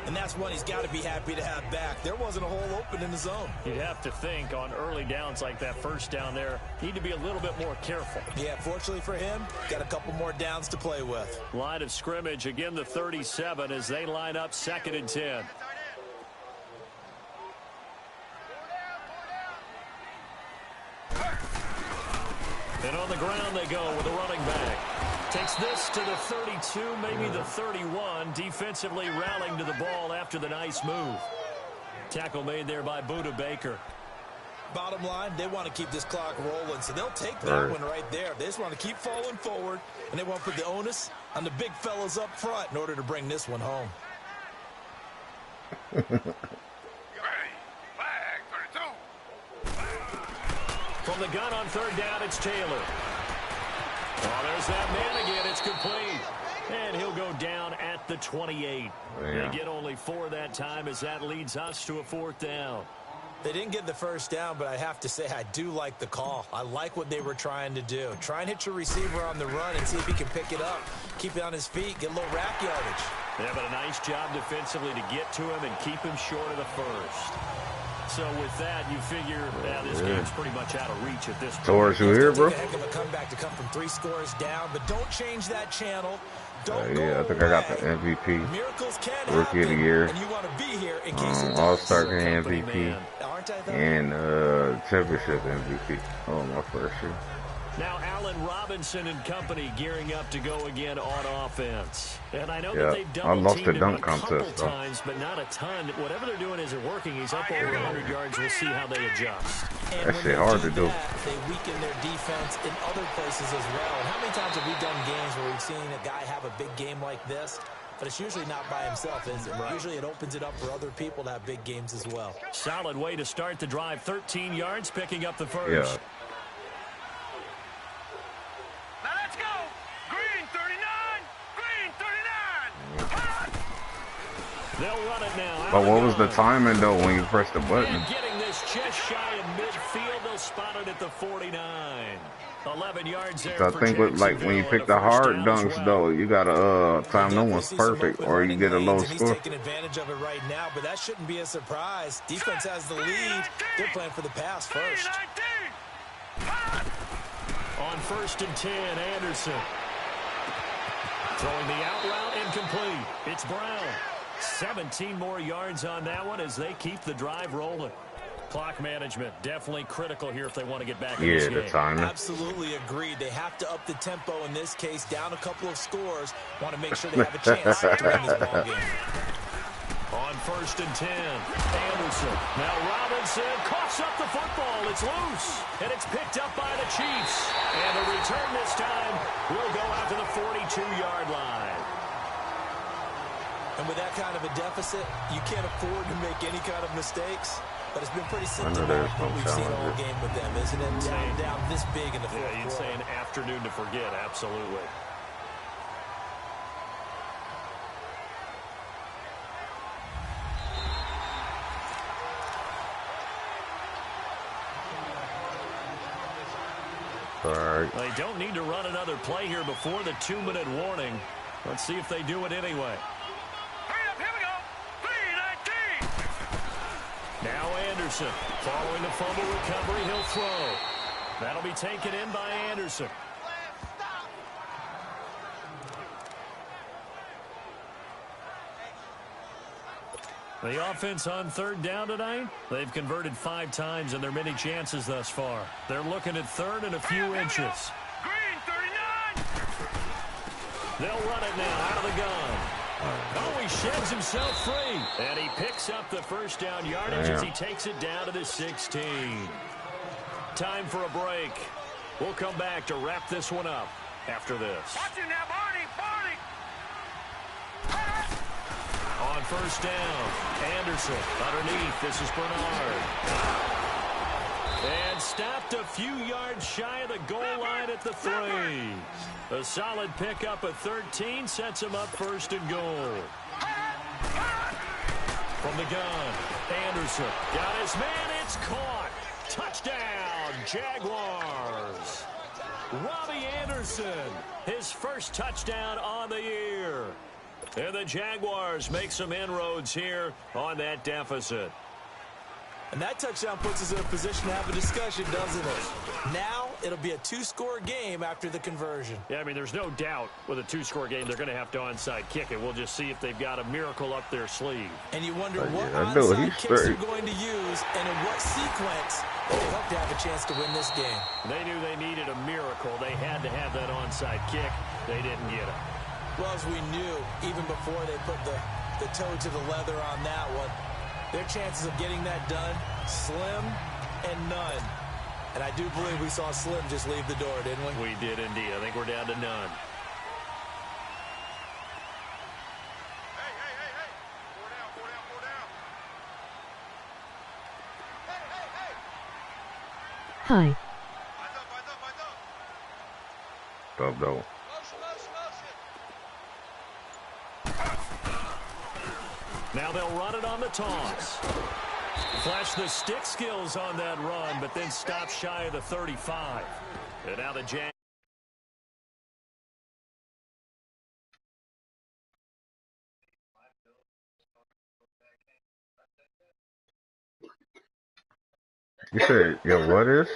And that's one he's got to be happy to have back. There wasn't a hole open in the zone. You'd have to think on early downs like that 1st down there, need to be a little bit more careful. Yeah, fortunately for him, got a couple more downs to play with. Line of scrimmage, again the 37 as they line up 2nd and 10. And on the ground they go with a running back. Takes this to the 32, maybe the 31. Defensively rallying to the ball after the nice move. Tackle made there by Buda Baker. Bottom line, they want to keep this clock rolling, so they'll take that one right there. They just want to keep falling forward, and they want to put the onus on the big fellas up front in order to bring this one home. From the gun on third down, it's Taylor. Oh, there's that man again. It's complete. And he'll go down at the 28. They get only 4 that time as that leads us to a 4th down. They didn't get the first down, but I have to say I do like the call. I like what they were trying to do. Try and hit your receiver on the run and see if he can pick it up. Keep it on his feet, get a little rack yardage. Yeah, but a nice job defensively to get to him and keep him short of the first. So with that, you figure this game's pretty much out of reach at this point. Torres, you here, bro? Take a heck of a comeback to come from 3 scores down, but don't change that channel. Yeah, I think I got the MVP. Miracles can Rookie of the year. And you want to be here in case it All-Star Game MVP. Aren't I, though? And championship MVP. Oh, my first year. Now Allen Robinson and company gearing up to go again on offense. And I know that they've double-teamed him a couple times, but not a ton. Whatever they're doing isn't working. He's up over 100 yards. We'll see how they adjust. That shit hard to do. They weaken their defense in other places as well. And how many times have we done games where we've seen a guy have a big game like this? But it's usually not by himself, is it? Right. Usually it opens it up for other people to have big games as well. Solid way to start the drive. 13 yards, picking up the first. Yeah. They'll run it now. But what was the timing, though, when you pressed the button? And getting this just shy of midfield, they'll spot it at the 49. 11 yards there. So I think with, like, when you pick the hard dunks, though, you gotta time no one's perfect, or you get a low score. He's taking advantage of it right now, but that shouldn't be a surprise. Defense has the lead. They're playing for the pass first. On 1st and 10, Anderson. Throwing the out route, incomplete. It's Brown. 17 more yards on that one as they keep the drive rolling. Clock management definitely critical here if they want to get back in this game. The timing. Absolutely agreed. They have to up the tempo in this case, down a couple of scores. Want to make sure they have a chance to win this ball game. On 1st and 10, Anderson. Now Robinson coughs up the football. It's loose, and it's picked up by the Chiefs. And the return this time will go out to the 42-yard line. And with that kind of a deficit, you can't afford to make any kind of mistakes. But it's been pretty symptomatic what we've seen all game with them, isn't it? Down this big in the fourth quarter. You'd say an afternoon to forget, absolutely. All right. They don't need to run another play here before the 2-minute warning. Let's see if they do it anyway. Now Anderson, following the fumble recovery, he'll throw. That'll be taken in by Anderson. The offense on 3rd down tonight, they've converted 5 times in their many chances thus far. They're looking at 3rd and a few inches. They'll run it now out of the gun. Oh, he sheds himself free. And he picks up the 1st down yardage as he takes it down to the 16. Time for a break. We'll come back to wrap this one up after this. On 1st down, Anderson underneath. This is Bernard. And stopped a few yards shy of the goal line at the 3. A solid pickup of 13 sets him up 1st and goal. From the gun, Anderson got his man. It's caught. Touchdown, Jaguars. Robbie Anderson, his first touchdown on the year. And the Jaguars make some inroads here on that deficit. And that touchdown puts us in a position to have a discussion, doesn't it? Now it'll be a 2-score game after the conversion. Yeah, I mean, there's no doubt with a 2-score game they're going to have to onside kick it. We'll just see if they've got a miracle up their sleeve. And you wonder what onside kicks they're going to use and in what sequence they hope to have a chance to win this game. They knew they needed a miracle. They had to have that onside kick. They didn't get it. Well, as we knew, even before they put the toe to the leather on that one, their chances of getting that done, slim and none. And I do believe we saw Slim just leave the door, didn't we? We did indeed. I think we're down to none. Hi. Dope. Now they'll run it on the toss. Flash the stick skills on that run, but then stop shy of the 35. And now the Jags. You said, yo, what is?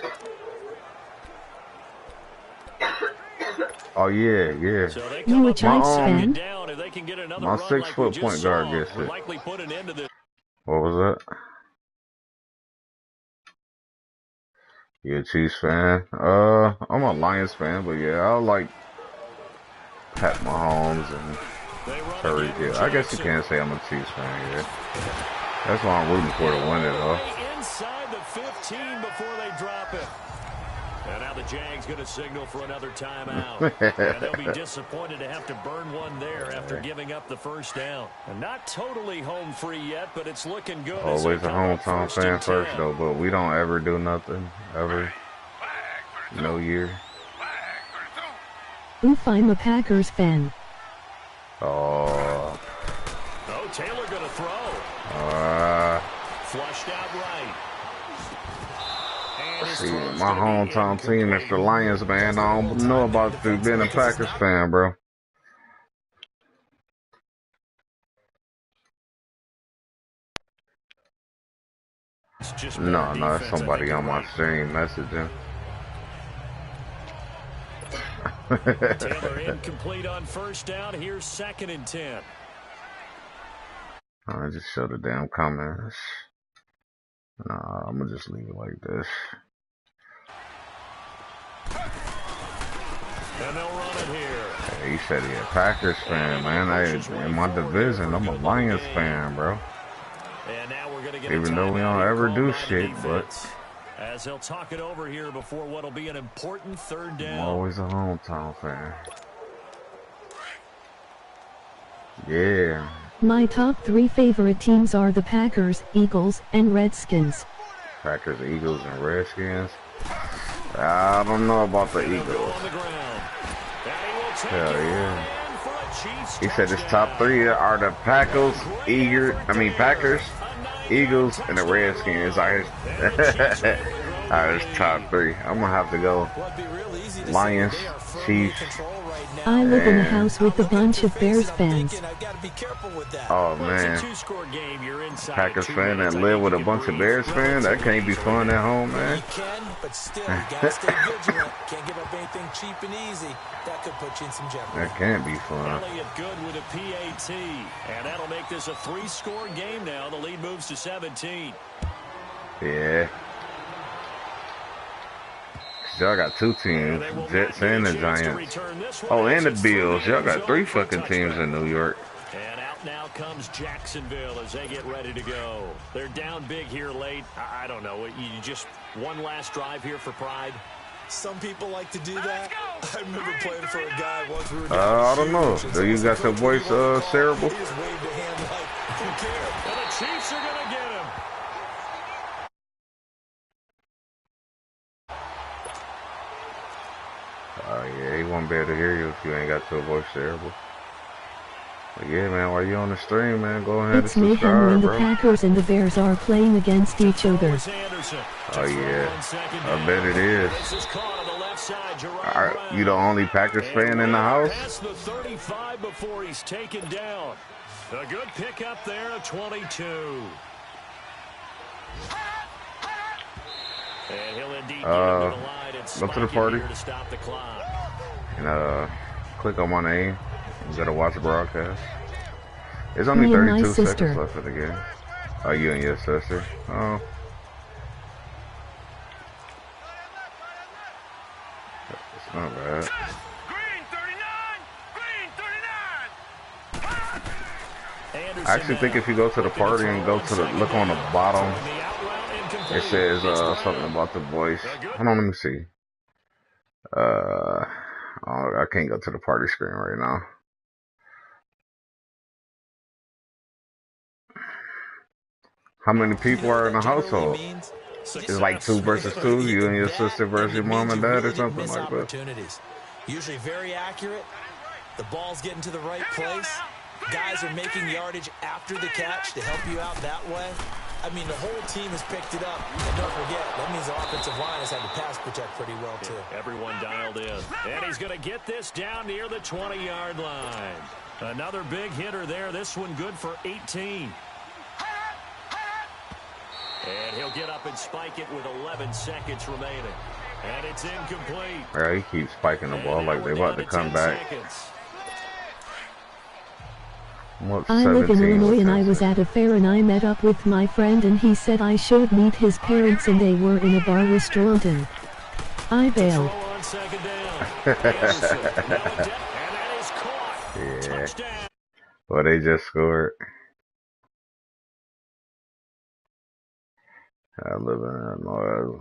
Oh, yeah. So You a Giants fan? My 6-foot point guard gets it. What was that? You a Chiefs fan? I'm a Lions fan, but yeah, I like Pat Mahomes and Curry. Yeah, I guess you can say I'm a Chiefs fan, yeah. That's why I'm rooting for to win it, though. Inside the 15 before they drop it. And now the Jags going to signal for another timeout. And they'll be disappointed to have to burn one there after giving up the first down. And not totally home free yet, but it's looking good. Always a hometown fan first, though, but we don't ever do nothing, ever. No year. Oof, I'm a Packers fan. Oh, Taylor going to throw. Flushed out right. see, my hometown team is the Lions, man. I don't know about you being a Packers fan, bro. No, it's somebody on my stream messaging. Taylor incomplete on first down. Here's 2nd and 10. I just show the damn comments. Nah, I'm gonna just leave it like this. And they'll run it here. Hey, he said he a Packers fan, man. In my division, I'm a Lions fan, bro. And now we're gonna get even though we don't ever do shit, but as he'll talk it over here before what'll be an important 3rd down. I'm always a hometown fan. Yeah. My top 3 favorite teams are the Packers, Eagles, and Redskins. Packers, Eagles, and Redskins. I don't know about the Eagles. Hell yeah. He said his top 3 are the Packers, Packers, Eagles, and the Redskins. Are his top 3. I'm gonna have to go Lions, Chiefs. I live in a house with a bunch of Bears fans. Oh man, Packers fan that live with a bunch of Bears fans? That can't be fun at home, man. But still, you gotta stay vigilant. Can't give up anything cheap and easy. That could put you in some jeopardy. That can't be fun. Elliott good with a PAT, and that'll make this a 3-score game now. The lead moves to 17. Yeah. Y'all got 2 teams, Jets and the Giants. Oh, and the Bills. Y'all got 3 fucking teams in New York. And out now comes Jacksonville as they get ready to go. They're down big here late. I don't know. You just one last drive here for pride. Some people like to do that. I remember playing for a guy once we were down I don't know. Do you got your voice cerebral? He just waved a hand like, who cares? And the Chiefs are going to get him. Oh yeah, he won't be able to hear you if you ain't got your voice cerebral. But yeah, man, while you on the stream, man, go ahead and subscribe, mayhem when the bro. Packers and the Bears are playing against each other. Oh yeah, I bet it is. You the only Packers fan in the house? That's the 35 before he's taken down. A good pickup there, 22. And he'll indeed get into the line and go to the party to stop the clock. and click on my name. You gotta watch the broadcast. There's only Me and my 32 sister. seconds left of the game. Oh, you and your sister? Oh. It's not bad. Green 39! Green 39! I actually think if you go to the party and go to the look on the bottom It says something about the voice. Hold on, let me see. I can't go to the party screen right now. How many people are in the household? It's like 2 versus 2. You and your sister versus your mom and dad, or something like that. Usually very accurate. The ball's getting to the right place. Guys are making yardage after the catch to help you out that way. I mean, the whole team has picked it up. And don't forget, that means the offensive line has had to pass protect pretty well, too. Everyone dialed in. And he's going to get this down near the 20-yard line. Another big hitter there. This one good for 18. And he'll get up and spike it with 11 seconds remaining. And it's incomplete. Yeah, he keeps spiking the ball like they're about to come back. I live in Illinois and I was at a fair and I met up with my friend and he said I should meet his parents and they were in a bar restaurant and I bailed. Yeah. Well, they just scored. I live in Illinois.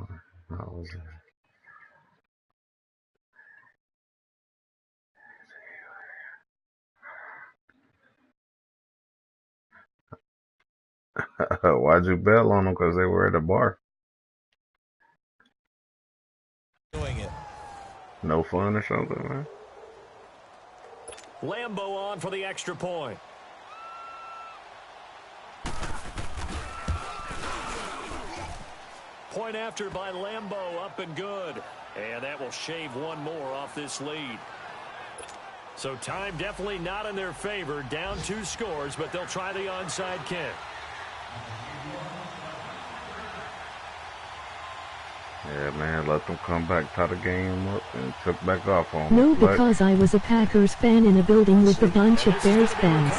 Why'd you bail on them? Because they were at a bar. Doing it. No fun or something, man. Lambo on for the extra point. Point after by Lambo, up and good. And that will shave one more off this lead. So time definitely not in their favor. Down 2 scores, but they'll try the onside kick. Yeah, man, let them come back, tie the game up, and took back off on them. No, because I was a Packers fan in a building with a bunch of Bears fans.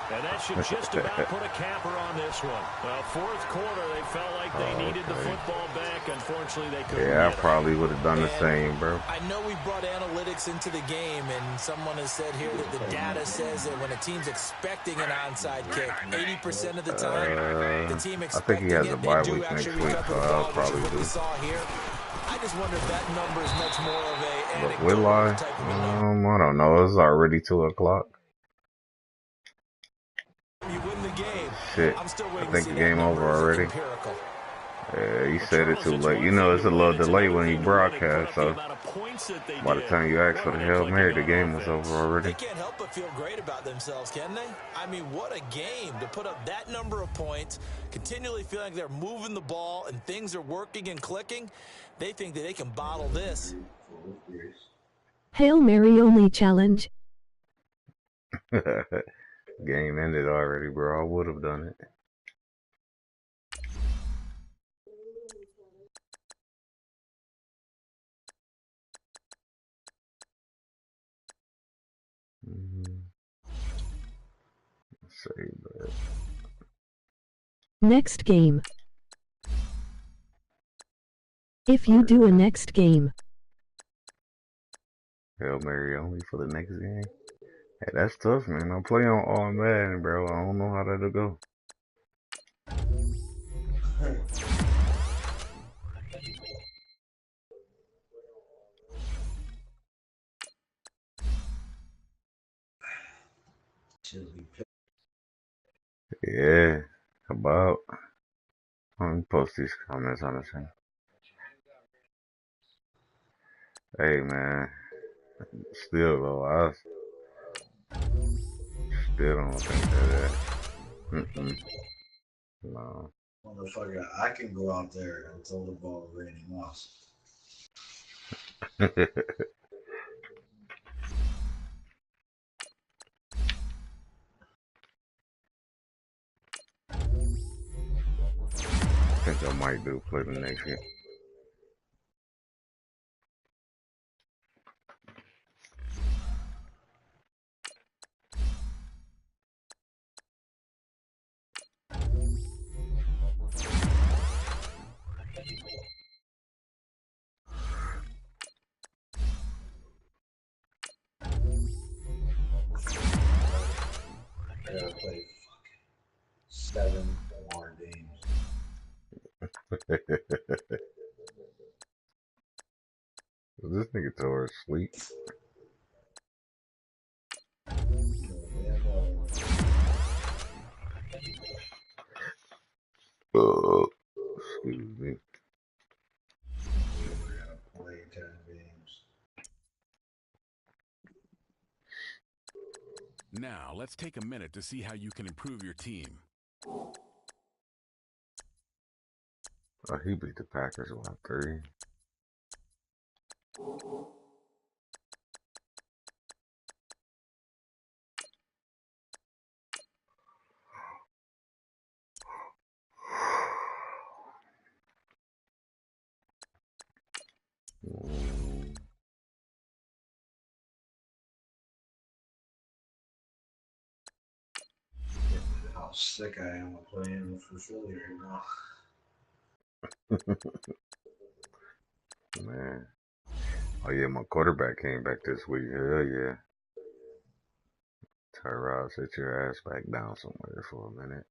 And that should just about put a capper on this one. Well, 4th quarter, they felt like they needed the football back. Unfortunately, they couldn't. Yeah, I probably would have done the same, bro. I know we brought analytics into the game, and someone has said here that the data says that when a team's expecting an onside kick, 80% of the time, the team expecting I think he has a bye week next week, so I'll probably do. I just wonder if that number is much more of a But will I? I don't know. It's already 2 o'clock. You win the game. Shit, I think the game over already. Yeah, you said it too late. You know, it's a little delay when you broadcast, so by the time you ask for the Hail Mary, the game was over already. They can't help but feel great about themselves, can they? I mean, what a game to put up that number of points, continually feeling like they're moving the ball and things are working and clicking. They think that they can bottle this. Hail Mary only challenge. Game ended already, bro. I would have done it. Say that. Next game. If you do a next game. Hail Mary only for the next game. Hey, that's tough, man. I play on all Madden, bro. I don't know how that'll go. Yeah, about. Let me post these comments on the thing. Hey, man. Still, though, I still don't think that. No. Motherfucker, I can go out there and throw the ball to Randy Moss. I think I might do play the next game. I gotta play fucking 7 more games. This nigga told her to sleep. Excuse me. Play 10 games. Now, let's take a minute to see how you can improve your team. Oh, he beat the Packers 1-3. How sick I am of playing for Philly right now. Man. Oh yeah, my quarterback came back this week. Hell yeah. Tyrod, sit your ass back down somewhere for a minute.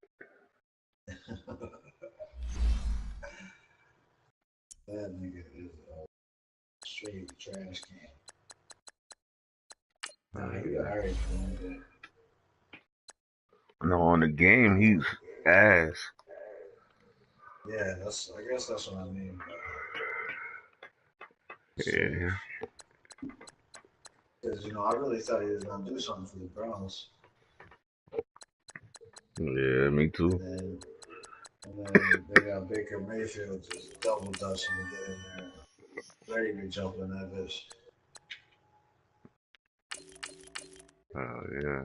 That nigga is straight trash can. Nah, he alright, man. No, on the game, he's ass. Yeah, I guess that's what I mean by Yeah. because, I really thought he was going to do something for the Browns. Yeah, me too. And then they got Baker Mayfield just double dutching to get in there. Ready to jump in that bitch. Oh, yeah.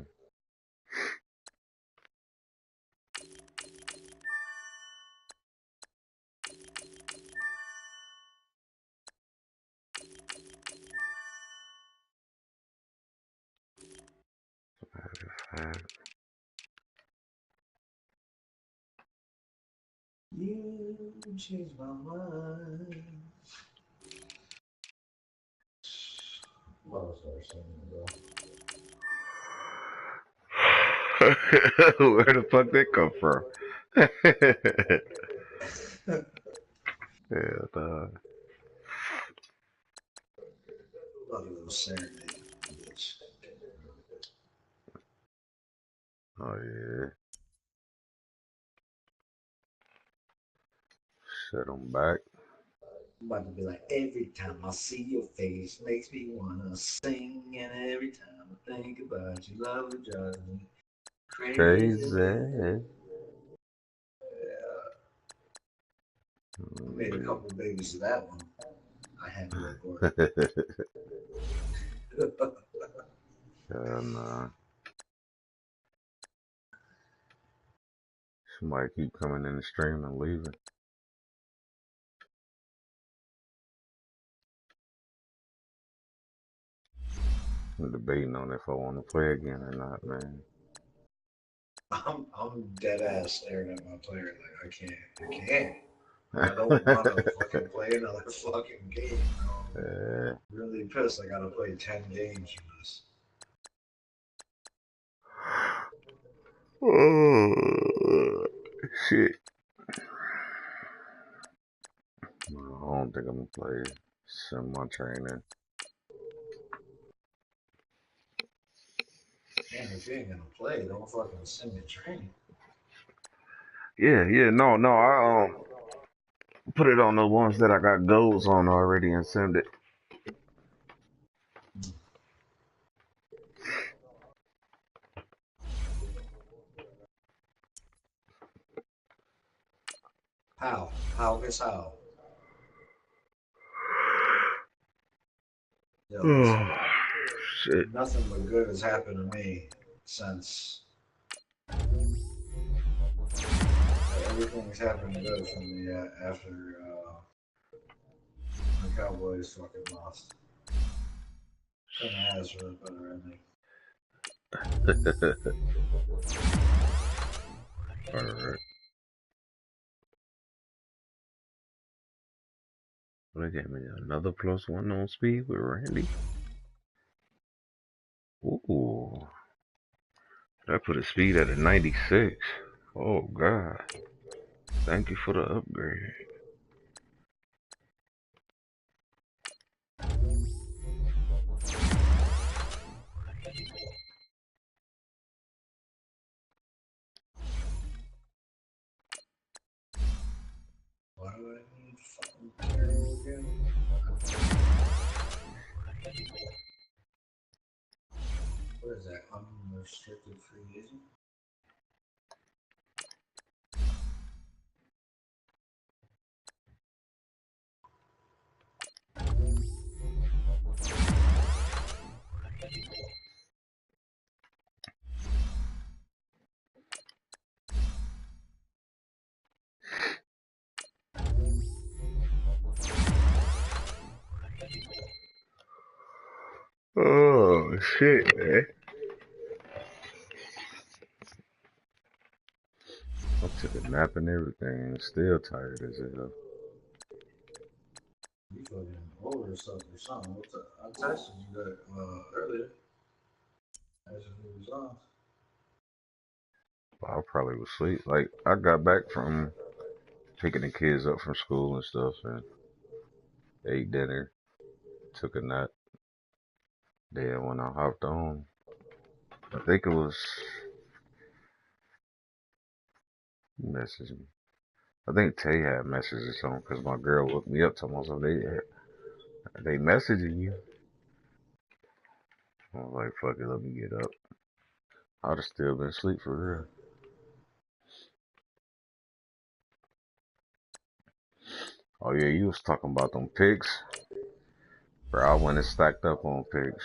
You changed my mind. What was I saying, bro? Where the fuck that come from? Yeah, dog. Thought it was Saturday, bitch. Oh, yeah. Set him back. I'm about to be like, every time I see your face makes me wanna sing, and every time I think about you, love it drives me crazy. Crazy. Yeah. I made a couple of babies to that one. I had to record. Hell nah. Somebody keep coming in the stream and leaving. I'm debating on if I want to play again or not, man. I'm dead ass staring at my player like I can't. I don't want to fucking play another fucking game, bro. Yeah. I'm really pissed. I gotta play 10 games for this. Oh, shit. I don't think I'm gonna play semi-training. Man, if you ain't gonna play, don't fucking send me training. Yeah, no, I put it on the ones that I got goals on already and send it. How? Guess how? Yo, listen. Oh, shit. Nothing but good has happened to me since everything's happened good for me after the Cowboys fucking lost. Couldn't ask for a better ending. Alright. Look at me, another +1 on speed with Randy. Ooh. That put his speed at a 96. Oh, God. Thank you for the upgrade. fucking terrible again. What is that? Unrestricted free agent? Oh shit, man. I took a nap and everything, still tired as hell. You fucking over or something. What's up? I texted you that earlier. Asked if it was on. I probably was asleep. Like, I got back from picking the kids up from school and stuff and ate dinner, took a nap. Then when I hopped on, I think it was message me. I think Tay had messaged or something because my girl woke me up talking about something. They messaging you. I was like, fuck it, let me get up. I'd have still been asleep for real. Oh yeah, you was talking about them picks. Bro, I went and stacked up on picks.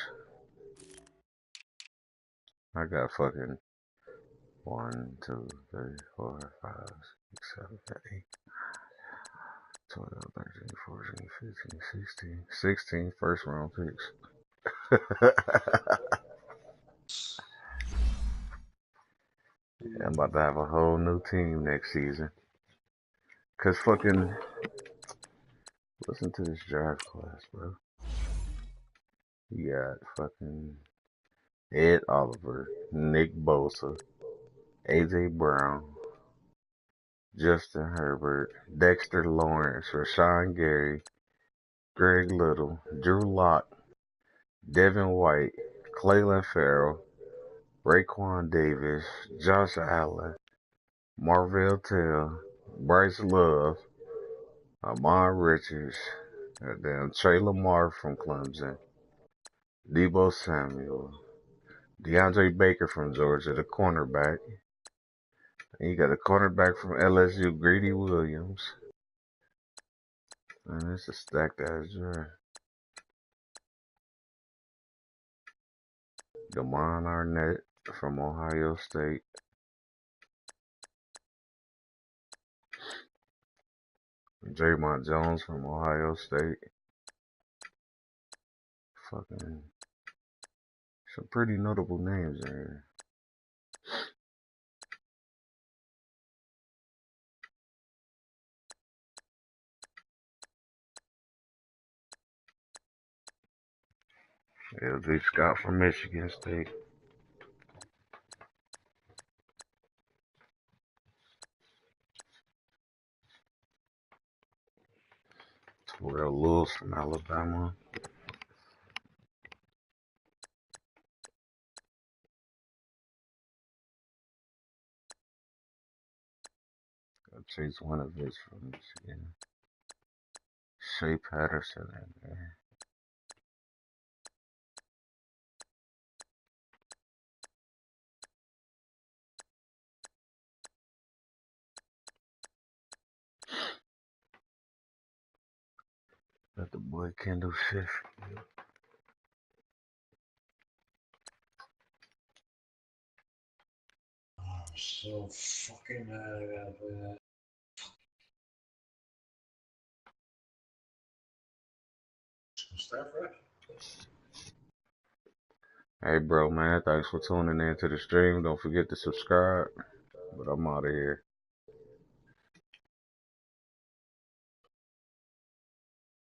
I got fucking 1, 2, 3, 4, 5, 6, 7, 8, 12, 13, 14, 15, 16 first round picks. I'm about to have a whole new team next season. Cause fucking, listen to this draft class, bro. You got fucking Ed Oliver, Nick Bosa, AJ Brown, Justin Herbert, Dexter Lawrence, Rashawn Gary, Greg Little, Drew Lock, Devin White, Cleveland Farrell, Raekwon Davis, Josh Allen, Marvell Tell, Bryce Love, Amon Richards, goddamn Trey Lamar from Clemson, Debo Samuel, DeAndre Baker from Georgia, the cornerback. And you got a cornerback from LSU, Greedy Williams. Man, it's a stacked ass draft. Damon Arnett from Ohio State. Draymond Jones from Ohio State. Fucking some pretty notable names in here. LG Scott from Michigan State. Terrell Lewis from Alabama. Chase Winovich from Michigan. Shea Patterson in there. Got the boy Kendall Sheffield. I'm so fucking mad I gotta play that. Stafford? Hey bro, man, thanks for tuning in to the stream. Don't forget to subscribe. But I'm out of here.